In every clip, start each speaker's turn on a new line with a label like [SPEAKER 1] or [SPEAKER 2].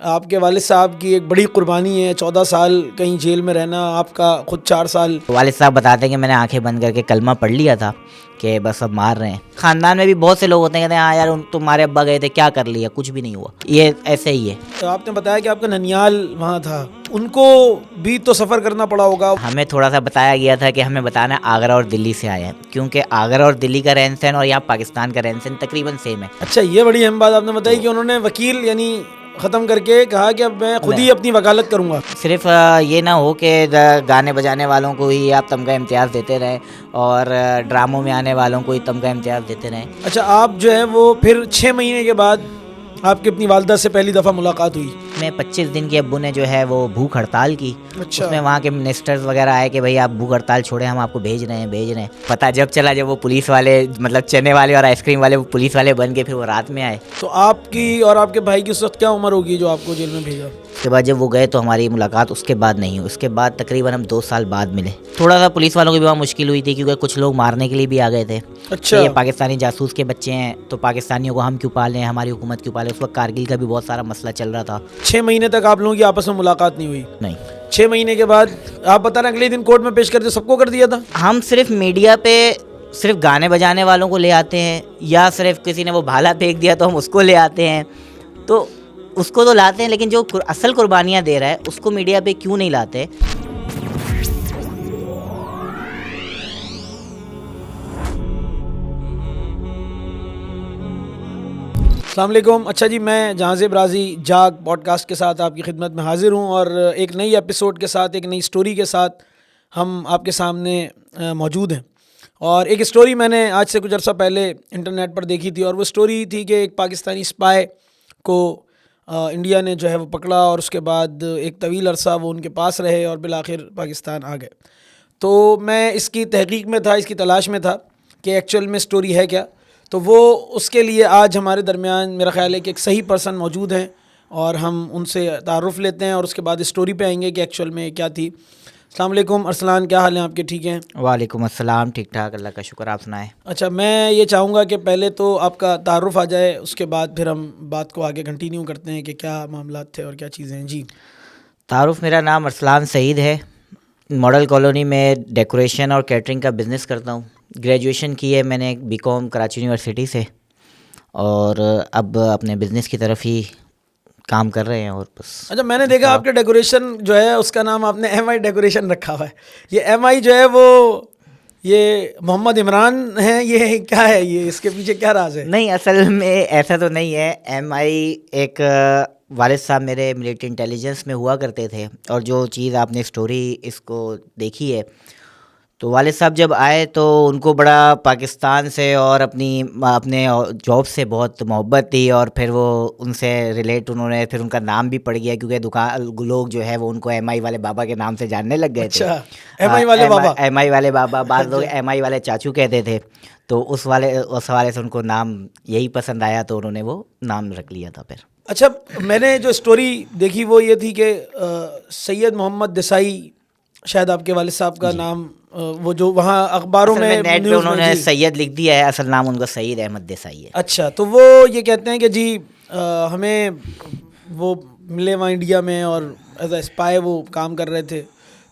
[SPEAKER 1] आपके वालिद साहब की एक बड़ी कुर्बानी है, 14 साल कहीं जेल में रहना, आपका खुद 4 साल।
[SPEAKER 2] वालिद साहब बताते हैं कि मैंने आंखें बंद करके कलमा पढ़ लिया था कि बस अब मार रहे हैं। खानदान में भी बहुत से लोग होते हैं कहते हैं हाँ यार तुम्हारे अब्बा गए थे, क्या कर लिया, कुछ भी नहीं हुआ, ये ऐसे ही है।
[SPEAKER 1] तो आपने बताया कि आपका ननियाल वहाँ था, उनको भी तो सफ़र करना पड़ा होगा।
[SPEAKER 2] हमें थोड़ा सा बताया गया था कि हमें बताना आगरा और दिल्ली से आए हैं, क्योंकि आगरा और दिल्ली का रहन सहन और यहाँ पाकिस्तान का रहन सहन तकरीबन सेम है।
[SPEAKER 1] अच्छा, ये बड़ी अहम बात आपने बताई कि उन्होंने वकील यानी ख़त्म करके कहा कि अब मैं खुद ही अपनी वकालत करूँगा।
[SPEAKER 2] सिर्फ ये ना हो कि गाने बजाने वालों को ही आप तमगा इम्तियाज़ देते रहें और ड्रामों में आने वालों को ही तमगा इम्तियाज़ देते रहें।
[SPEAKER 1] अच्छा, आप जो है वो फिर 6 महीने के बाद आपकी अपनी वालदा से पहली दफ़ा मुलाकात हुई।
[SPEAKER 2] मैं 25 दिन की अब्बू ने जो है वो भूख हड़ताल की।
[SPEAKER 1] अच्छा।
[SPEAKER 2] उसमें वहाँ के मिनिस्टर्स वगैरह आए कि भाई आप भूख हड़ताल छोड़े, हम आपको भेज रहे हैं। पता जब चला जब वो पुलिस वाले मतलब चने वाले और आइसक्रीम वाले वो पुलिस वाले बन के फिर वो रात में आए।
[SPEAKER 1] तो आपकी और आपके भाई की उस वक्त क्या उम्र होगी जो आपको जेल में भेजा?
[SPEAKER 2] उसके बाद जब वो गए तो हमारी मुलाकात उसके बाद नहीं हुई, उसके बाद तकरीबन हम 2 साल बाद मिले। थोड़ा सा पुलिस वालों की भी वहाँ मुश्किल हुई थी क्योंकि कुछ लोग मारने के लिए भी आ गए थे।
[SPEAKER 1] अच्छा।
[SPEAKER 2] ये पाकिस्तानी जासूस के बच्चे हैं तो पाकिस्तानियों को हम क्यों पालें, हमारी हुकूमत क्यों पाले। उस वक्त कारगिल का भी बहुत सारा मसला चल रहा था।
[SPEAKER 1] 6 महीने तक आप लोगों की आपस में मुलाकात नहीं हुई?
[SPEAKER 2] नहीं,
[SPEAKER 1] 6 महीने के बाद आप बता रहे अगले दिन कोर्ट में पेश करते, सबको कर दिया था?
[SPEAKER 2] हम सिर्फ मीडिया पे सिर्फ गाने बजाने वालों को ले आते हैं या सिर्फ किसी ने वो भाला फेंक दिया तो हम उसको ले आते हैं, तो उसको तो लाते हैं, लेकिन जो असल कुर्बानियाँ दे रहा है उसको मीडिया पे क्यों नहीं लाते।
[SPEAKER 1] अस्सलाम वालेकुम। अच्छा जी, मैं जहाज़ेब राज़ी जाग पॉडकास्ट के साथ आपकी खिदमत में हाज़िर हूँ और एक नई एपिसोड के साथ, एक नई स्टोरी के साथ हम आपके सामने मौजूद हैं। और एक स्टोरी मैंने आज से कुछ अर्सा पहले इंटरनेट पर देखी थी और वो स्टोरी थी कि एक पाकिस्तानी स्पाई को इंडिया ने जो है वो पकड़ा और उसके बाद एक तवील अरसा वो उनके पास रहे और बिलाखिर पाकिस्तान आ गए। तो मैं इसकी तहकीक में था, इसकी तलाश में था कि एक्चुअल में स्टोरी है क्या। तो वो उसके लिए आज हमारे दरमियान मेरा ख़्याल है कि एक सही पर्सन मौजूद हैं और हम उनसे तारुफ़ लेते हैं और उसके बाद स्टोरी पे आएंगे कि एक्चुअल में क्या थी। अस्सलाम वालेकुम अरसलान, क्या हाल है आपके? ठीक हैं?
[SPEAKER 2] वालेकुम अस्सलाम, ठीक ठाक, अल्लाह का शुक्र, आप सुनाएं।
[SPEAKER 1] अच्छा, मैं ये चाहूँगा कि पहले तो आपका तारुफ़ आ जाए, उसके बाद फिर हम बात को आगे कंटिन्यू करते हैं कि क्या मामलात थे और क्या चीज़ें हैं। जी।
[SPEAKER 2] तारुफ, मेरा नाम अरसलान सईद है। मॉडल कॉलोनी में डेकोरेशन और कैटरिंग का बिज़नेस करता हूँ। ग्रेजुएशन की है मैंने बीकॉम कराची यूनिवर्सिटी से और अब अपने बिज़नेस की तरफ ही काम कर रहे हैं और बस।
[SPEAKER 1] अच्छा, मैंने देखा आपके डेकोरेशन जो है उसका नाम आपने MI डेकोरेशन रखा हुआ है। ये MI जो है वो ये मोहम्मद इमरान है, ये क्या है, ये इसके पीछे क्या राज है?
[SPEAKER 2] नहीं, असल में ऐसा तो नहीं है। MI एक वालिद साहब मेरे मिलिट्री इंटेलिजेंस में हुआ करते थे और जो चीज़ आपने स्टोरी इसको देखी है, तो वालिद साहब जब आए तो उनको बड़ा पाकिस्तान से और अपने जॉब से बहुत मोहब्बत थी और फिर वो उनसे रिलेट उन्होंने फिर उनका नाम भी पड़ गया क्योंकि दुकान लोग जो है वो उनको MI वाले बाबा के नाम से जानने लग गए थे।
[SPEAKER 1] अच्छा, MI वाले बाबा।
[SPEAKER 2] MI वाले बाबा, बाद लोग MI वाले चाचू कहते थे, तो उस हवाले से उनको नाम यही पसंद आया तो उन्होंने वो नाम रख लिया था फिर।
[SPEAKER 1] अच्छा, मैंने जो स्टोरी देखी वो ये थी कि सैयद मोहम्मद देसाई शायद आपके वालिद साहब का नाम, वो जो वहाँ अखबारों में
[SPEAKER 2] नेट पे
[SPEAKER 1] न्यूज़ में
[SPEAKER 2] उन्होंने
[SPEAKER 1] जी।
[SPEAKER 2] सैयद लिख दिया है, असल नाम उनका सईद अहमद देसाई है।
[SPEAKER 1] अच्छा, तो वो ये कहते हैं कि जी हमें वो मिले वहाँ इंडिया में और एज अ स्पाई वो काम कर रहे थे।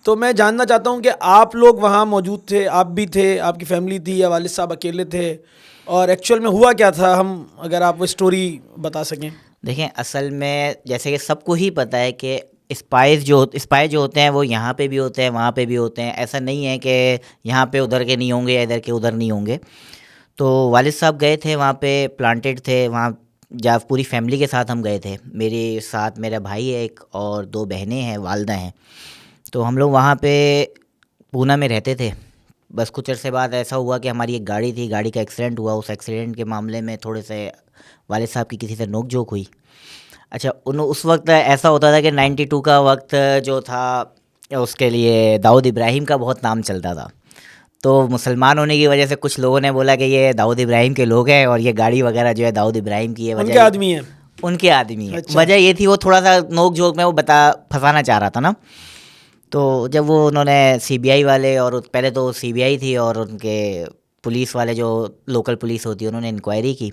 [SPEAKER 1] तो मैं जानना चाहता हूँ कि आप लोग वहाँ मौजूद थे, आप भी थे, आपकी फैमिली थी या वालिद साहब अकेले थे, और एक्चुअल में हुआ क्या था, हम अगर आप वो स्टोरी बता सकें।
[SPEAKER 2] देखें, असल में जैसे कि सबको ही पता है कि स्पाई जो होते हैं वो यहाँ पे भी होते हैं, वहाँ पे भी होते हैं। ऐसा नहीं है कि यहाँ पे उधर के नहीं होंगे या इधर के उधर नहीं होंगे। तो वालिद साहब गए थे वहाँ पे, प्लांटेड थे वहाँ, जब पूरी फैमिली के साथ हम गए थे। मेरे साथ मेरा भाई है एक और 2 बहनें हैं, वालदा हैं। तो हम लोग वहाँ पे पूना में रहते थे। बस कुछ अरसे बाद ऐसा हुआ कि हमारी एक गाड़ी थी, गाड़ी का एक्सीडेंट हुआ। उस एक्सीडेंट के मामले में थोड़े से वालिद साहब की किसी से नोक झोंक हुई। अच्छा, उस वक्त ऐसा होता था कि 92 का वक्त जो था उसके लिए दाऊद इब्राहिम का बहुत नाम चलता था। तो मुसलमान होने की वजह से कुछ लोगों ने बोला कि ये दाऊद इब्राहिम के लोग हैं और ये गाड़ी वगैरह जो है दाऊद इब्राहिम की है।
[SPEAKER 1] उनके आदमी हैं?
[SPEAKER 2] उनके आदमी है।
[SPEAKER 1] अच्छा।
[SPEAKER 2] वजह ये थी, वो थोड़ा सा नोक झोंक में वो फंसाना चाह रहा था ना। तो जब वो उन्होंने CBI वाले, और पहले तो CBI थी और उनके पुलिस वाले जो लोकल पुलिस होती है, उन्होंने इंक्वायरी की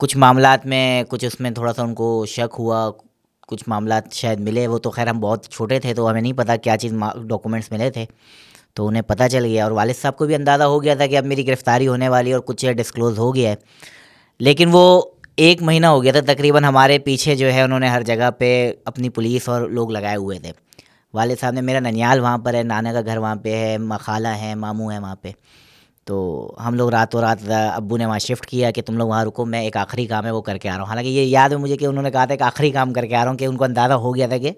[SPEAKER 2] कुछ मामलात में, कुछ उसमें थोड़ा सा उनको शक हुआ। कुछ मामला शायद मिले। वो तो खैर हम बहुत छोटे थे तो हमें नहीं पता क्या चीज़ डॉक्यूमेंट्स मिले थे, तो उन्हें पता चल गया और वालिद साहब को भी अंदाज़ा हो गया था कि अब मेरी गिरफ़्तारी होने वाली है और कुछ डिस्क्लोज़ हो गया है। लेकिन वो 1 महीना हो गया था तकरीबन हमारे पीछे जो है उन्होंने हर जगह पे अपनी पुलिस और लोग लगाए हुए थे। वालिद साहब ने, मेरा ननियाल वहाँ पर है, नाना का घर वहाँ पे है, खाला है, मामू है वहाँ पे। तो हम लोग रातों रात अब्बू ने वहाँ शिफ्ट किया कि तुम लोग वहाँ रुको, मैं एक आखिरी काम है वो करके आ रहा हूँ। हालांकि ये याद है मुझे कि उन्होंने कहा था कि आखिरी काम करके आ रहा हूँ, कि उनको अंदाज़ा हो गया था कि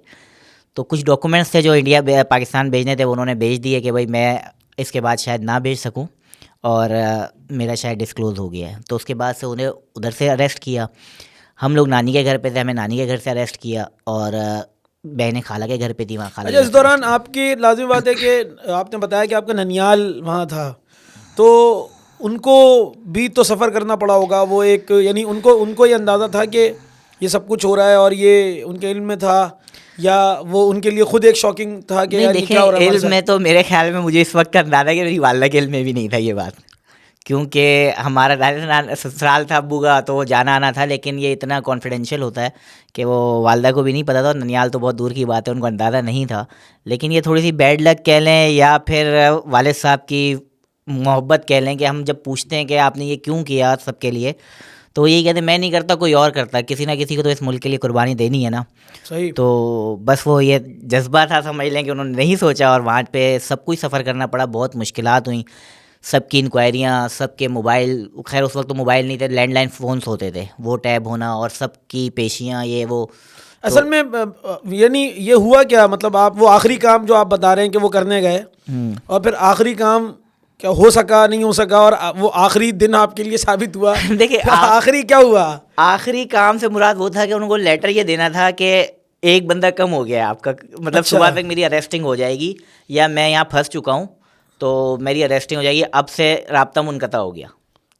[SPEAKER 2] तो कुछ डॉक्यूमेंट्स थे जो इंडिया पाकिस्तान भेजने थे, वो उन्होंने भेज दिए कि भाई मैं इसके बाद शायद ना भेज सकूँ और मेरा शायद डिस्क्लोज़ हो गया है। तो उसके बाद से उन्हें उधर से अरेस्ट किया। हम लोग नानी के घर पे थे, हमें नानी के घर से अरेस्ट किया और बहनें खाला के घर पे थी, वहाँ खाला
[SPEAKER 1] अच्छा, इस दौरान आपकी लाजिमी बात है कि आपने बताया कि आपका ननियाल वहाँ था, तो उनको भी तो सफ़र करना पड़ा होगा। वो एक यानी उनको ये अंदाज़ा था कि ये सब कुछ हो रहा है और ये उनके इल्म में था, या वो उनके लिए खुद एक शॉकिंग था कि
[SPEAKER 2] नहीं
[SPEAKER 1] यार ये क्या हो रहा है
[SPEAKER 2] देखें,
[SPEAKER 1] हमारे
[SPEAKER 2] इल्म में
[SPEAKER 1] साथ?
[SPEAKER 2] तो मेरे ख्याल में मुझे इस वक्त का अंदाज़ा है कि मेरी वालदा के इल्म में भी नहीं था ये बात, क्योंकि हमारा राजस्थान ससुराल था अब्बू का, तो वो जाना आना था, लेकिन ये इतना कॉन्फिडेंशियल होता है कि वो वालदा को भी नहीं पता था और ननियाल तो बहुत दूर की बात है, उनको अंदाज़ा नहीं था। लेकिन ये थोड़ी सी बैड लक कह लें या फिर वालिद साहब की मोहब्बत कह लें कि हम जब पूछते हैं कि आपने ये क्यों किया सबके लिए, तो वो यही कहते हैं मैं नहीं करता, कोई और करता, किसी ना किसी को तो इस मुल्क के लिए कुर्बानी देनी है ना।
[SPEAKER 1] सही।
[SPEAKER 2] तो बस वो ये जज्बा था, समझ लें कि उन्होंने नहीं सोचा और वहाँ पे सब कुछ सफ़र करना पड़ा, बहुत मुश्किलात हुई, सबकी इंक्वायरियाँ, सबके मोबाइल, खैर उस वक्त तो मोबाइल नहीं थे, लैंडलाइन फ़ोन्स होते थे, वो टैब होना और सबकी पेशियाँ ये वो।
[SPEAKER 1] असल में यानी ये हुआ क्या, मतलब आप वो आखिरी काम जो आप बता रहे हैं कि वो करने गए और फिर आखिरी काम क्या हो सका, नहीं हो सका, और वो आखिरी दिन आपके लिए साबित हुआ?
[SPEAKER 2] देखिए
[SPEAKER 1] आखिरी क्या हुआ?
[SPEAKER 2] आखिरी काम से मुराद वो था कि उनको लेटर ये देना था कि एक बंदा कम हो गया है आपका, मतलब
[SPEAKER 1] अच्छा।
[SPEAKER 2] सुबह तक मेरी अरेस्टिंग हो जाएगी या मैं यहाँ फंस चुका हूँ तो मेरी अरेस्टिंग हो जाएगी, अब से राब्ता मुनक़ता हो गया,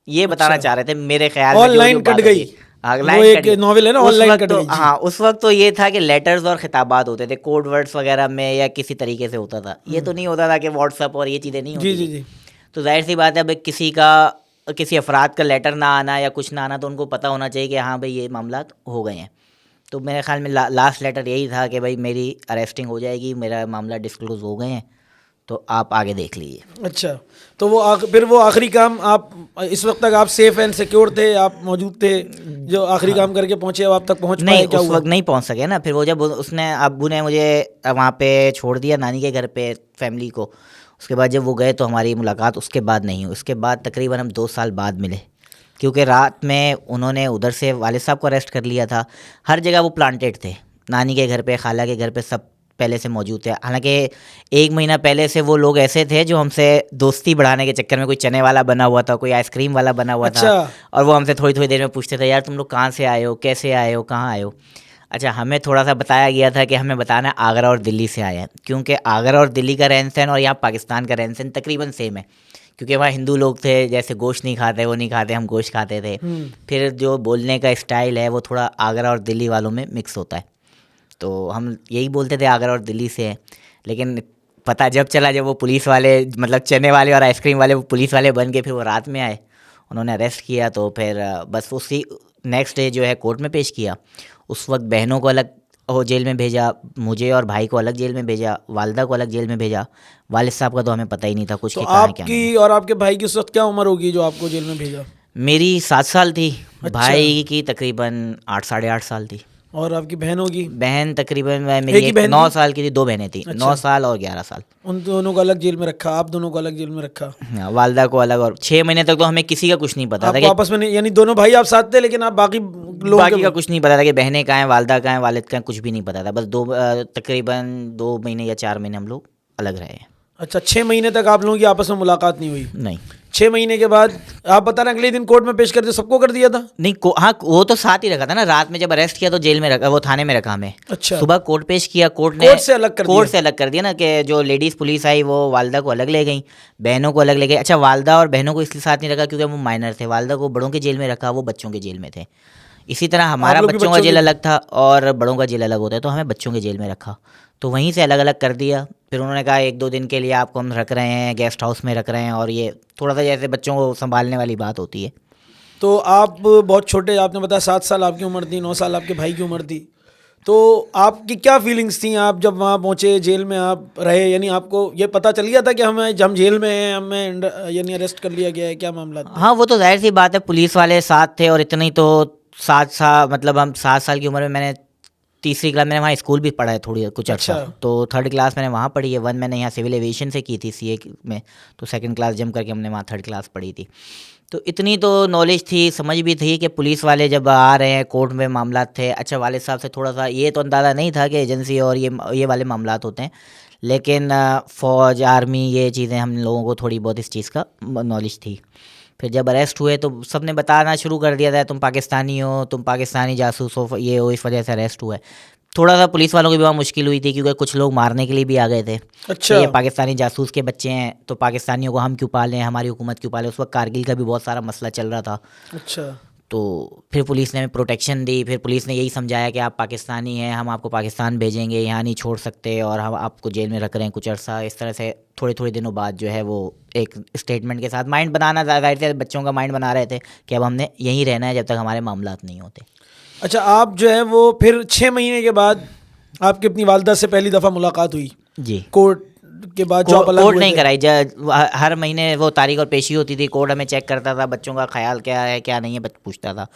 [SPEAKER 2] ये बताना
[SPEAKER 1] अच्छा।
[SPEAKER 2] चाह रहे थे मेरे ख्याल में। जो
[SPEAKER 1] ऑनलाइन कट
[SPEAKER 2] बात
[SPEAKER 1] गई,
[SPEAKER 2] होती है, हाँ,
[SPEAKER 1] वो
[SPEAKER 2] लाइन
[SPEAKER 1] एक
[SPEAKER 2] कट गई।
[SPEAKER 1] नॉवेल है ना,
[SPEAKER 2] उस
[SPEAKER 1] ऑनलाइन
[SPEAKER 2] वक्त
[SPEAKER 1] कट
[SPEAKER 2] तो
[SPEAKER 1] गई जी।
[SPEAKER 2] हाँ, उस वक्त तो ये था कि लेटर्स और खिताबात होते थे, कोड वर्ड्स वगैरह में या किसी तरीके से होता था, ये तो नहीं होता था कि व्हाट्सअप और ये चीज़ें नहीं
[SPEAKER 1] जी
[SPEAKER 2] होती
[SPEAKER 1] जी
[SPEAKER 2] थी।
[SPEAKER 1] जी।
[SPEAKER 2] तो जाहिर सी बात है, अब किसी अफराद का लेटर ना आना या कुछ ना आना, तो उनको पता होना चाहिए कि हाँ भाई ये मामला हो गए हैं। तो मेरे ख्याल में लास्ट लेटर यही था कि भाई मेरी अरेस्टिंग हो जाएगी, मेरा मामला डिस्क्लोज़ हो गए हैं, तो आप आगे देख लीजिए।
[SPEAKER 1] अच्छा, तो वो फिर वो आखिरी काम, आप इस वक्त तक आप सेफ एंड सिक्योर थे, आप मौजूद थे, जो आखिरी काम करके पहुंचे, अब आप तक पहुंच
[SPEAKER 2] नहीं,
[SPEAKER 1] पाए, क्या
[SPEAKER 2] उस
[SPEAKER 1] हुआ?
[SPEAKER 2] वक्त नहीं पहुंच सके ना। फिर वो जब उसने अब्बू ने मुझे वहाँ पे छोड़ दिया नानी के घर पे फैमिली को, उसके बाद जब वो गए तो हमारी मुलाकात उसके बाद नहीं हुई। उसके बाद तकरीबन हम 2 साल बाद मिले, क्योंकि रात में उन्होंने उधर से वालिद साहब को अरेस्ट कर लिया था। हर जगह वो प्लांटेड थे, नानी के घर पे, खाला के घर पे, सब पहले से मौजूद थे। हालांकि 1 महीना पहले से वो लोग ऐसे थे जो हमसे दोस्ती बढ़ाने के चक्कर में, कोई चने वाला बना हुआ था, कोई आइसक्रीम वाला बना हुआ था,
[SPEAKER 1] अच्छा।
[SPEAKER 2] और वो हमसे थोड़ी थोड़ी देर में पूछते थे यार तुम लोग कहाँ से आए हो, कैसे आए हो, कहाँ आए हो। अच्छा, हमें थोड़ा सा बताया गया था कि हमें बताना है आगरा और दिल्ली से आए हैं, क्योंकि आगरा और दिल्ली का रहन सहन और यहाँ पाकिस्तान का रहन सहन तकरीबन सेम है, क्योंकि वहाँ हिंदू लोग थे, जैसे गोश्त नहीं खाते वो नहीं खाते, हम गोश्त खाते थे। फिर जो बोलने का स्टाइल है वो थोड़ा आगरा और दिल्ली वालों में मिक्स होता है, तो हम यही बोलते थे आगरा और दिल्ली से हैं। लेकिन पता जब चला, जब वो पुलिस वाले, मतलब चने वाले और आइसक्रीम वाले, वो पुलिस वाले बन के फिर वो रात में आए, उन्होंने अरेस्ट किया, तो फिर बस उसी नेक्स्ट डे जो है कोर्ट में पेश किया। उस वक्त बहनों को अलग वो जेल में भेजा, मुझे और भाई को अलग जेल में भेजा, वालदा को अलग जेल में भेजा। वालिद साहब का तो हमें पता ही नहीं था कुछ
[SPEAKER 1] तो
[SPEAKER 2] कि कहाँ क्या नहीं।
[SPEAKER 1] आपकी और आपके भाई की उस वक्त क्या उम्र होगी जो आपको जेल में भेजा?
[SPEAKER 2] मेरी 7 साल थी,
[SPEAKER 1] अच्छा।
[SPEAKER 2] भाई की तकरीबन 8 साढ़े 8 साल थी,
[SPEAKER 1] और आपकी बहन होगी?
[SPEAKER 2] बहन तकरीबन मेरी
[SPEAKER 1] एक ही बहन
[SPEAKER 2] 9
[SPEAKER 1] थी?
[SPEAKER 2] साल की थी, 2 बहनें थी।
[SPEAKER 1] अच्छा।
[SPEAKER 2] 9 साल और 11 साल।
[SPEAKER 1] उन दोनों को अलग जेल में रखा, आप दोनों को अलग जेल में रखा?
[SPEAKER 2] हाँ, वालदा को अलग, और 6 महीने तक तो हमें किसी का कुछ नहीं पता था
[SPEAKER 1] आपको
[SPEAKER 2] कि
[SPEAKER 1] आपस में नहीं, यानी दोनों भाई आप साथ थे लेकिन आप बाकी लोगों
[SPEAKER 2] बाकी का
[SPEAKER 1] के?
[SPEAKER 2] कुछ नहीं पता था कि बहनें कहाँ हैं, वालदा कहाँ हैं, वालिद कहाँ हैं, कुछ भी नहीं पता था। बस तकरीबन 2 महीने या 4 महीने हम लोग अलग रहे हैं।
[SPEAKER 1] अच्छा, 6 महीने तक आप लोगों की आपस में मुलाकात नहीं हुई?
[SPEAKER 2] नहीं
[SPEAKER 1] 6 महीने के बाद आप बता रहे अगले दिन कोर्ट में पेश कर दिया, सबको कर दिया था?
[SPEAKER 2] नहीं, हाँ वो तो साथ ही रखा था ना, रात में जब अरेस्ट किया तो जेल में रखा, वो थाने में रखा हमें।
[SPEAKER 1] अच्छा।
[SPEAKER 2] सुबह कोर्ट पेश किया, कोर्ट ने
[SPEAKER 1] कोर्ट से अलग कर दिया?
[SPEAKER 2] कोर्ट से अलग कर दिया ना, कि जो लेडीज़ पुलिस आई वो वालदा को अलग ले गई, बहनों को अलग ले गई। अच्छा, वालदा और बहनों को इसलिए साथ नहीं रखा क्योंकि वो माइनर थे, वालदा को बड़ों के जेल में रखा, वो बच्चों के जेल में थे। इसी तरह हमारा
[SPEAKER 1] लोग भी
[SPEAKER 2] बच्चों का
[SPEAKER 1] बच्चों
[SPEAKER 2] जेल
[SPEAKER 1] के?
[SPEAKER 2] अलग था और बड़ों का जेल अलग होता है, तो हमें बच्चों के जेल में रखा, तो वहीं से अलग अलग कर दिया। फिर उन्होंने कहा 1-2 दिन के लिए आपको हम रख रहे हैं, गेस्ट हाउस में रख रहे हैं, और ये थोड़ा सा जैसे बच्चों को संभालने वाली बात होती है।
[SPEAKER 1] तो आप बहुत छोटे, आपने बताया 7 साल आपकी उम्र थी, 9 साल आपके भाई की उम्र थी, तो आपकी क्या फीलिंग्स थी आप जब वहाँ पहुँचे, जेल में आप रहे, यानी आपको ये पता चल गया था कि हम जेल में हैं, हमें यानी अरेस्ट कर लिया गया है, क्या मामला था?
[SPEAKER 2] हाँ, वो तो ज़ाहिर सी बात है, पुलिस वाले साथ थे और इतनी तो 7 साल, मतलब हम 7 साल की उम्र में, मैंने तीसरी क्लास, मैंने वहाँ स्कूल भी पढ़ा है थोड़ी कुछ अर्सा।
[SPEAKER 1] अच्छा।
[SPEAKER 2] तो 3rd क्लास मैंने वहाँ पढ़ी है, 1 मैंने यहाँ सिविल एविएशन से की थी सीए में, तो 2nd क्लास जम करके हमने वहाँ 3rd क्लास पढ़ी थी। तो इतनी तो नॉलेज थी, समझ भी थी कि पुलिस वाले जब आ रहे हैं, कोर्ट में मामला थे। अच्छा, वाले साहब से थोड़ा सा ये तो अंदाज़ा नहीं था कि एजेंसी और ये वाले मामलात होते हैं, लेकिन फ़ौज, आर्मी, ये चीज़ें हम लोगों को थोड़ी बहुत इस चीज़ का नॉलेज थी। फिर जब अरेस्ट हुए तो सबने बताना शुरू कर दिया था, तुम पाकिस्तानी हो, तुम पाकिस्तानी जासूस हो, ये हो, इस वजह से अरेस्ट हुआ है। थोड़ा सा पुलिस वालों की भी वहाँ मुश्किल हुई थी, क्योंकि कुछ लोग मारने के लिए भी आ गए थे।
[SPEAKER 1] अच्छा।
[SPEAKER 2] ये पाकिस्तानी जासूस के बच्चे हैं, तो पाकिस्तानियों को हम क्यों पालें, हमारी हुकूमत क्यों पाले। उस वक्त कारगिल का भी बहुत सारा मसला चल रहा था।
[SPEAKER 1] अच्छा।
[SPEAKER 2] तो फिर पुलिस ने हमें प्रोटेक्शन दी। फिर पुलिस ने यही समझाया कि आप पाकिस्तानी हैं, हम आपको पाकिस्तान भेजेंगे, यहाँ नहीं छोड़ सकते, और हम आपको जेल में रख रहे हैं कुछ अर्सा। इस तरह से थोड़े थोड़े दिनों बाद जो है वो एक स्टेटमेंट के साथ माइंड बनाना, जाहिर से बच्चों का माइंड बना रहे थे कि अब हमने यहीं रहना है जब तक हमारे मामलात नहीं होते।
[SPEAKER 1] अच्छा, आप जो है वो फिर 6 महीने के बाद आपकी अपनी वालदा से पहली दफ़ा मुलाकात हुई
[SPEAKER 2] जी।
[SPEAKER 1] कोर्ट के बाद, जो आप अलग
[SPEAKER 2] कोर्ट
[SPEAKER 1] हुए
[SPEAKER 2] नहीं
[SPEAKER 1] थे?
[SPEAKER 2] कराई, हर महीने वो तारीख और पेशी होती थी, कोर्ट हमें चेक करता था, बच्चों का ख्याल क्या है क्या नहीं है, पूछता था।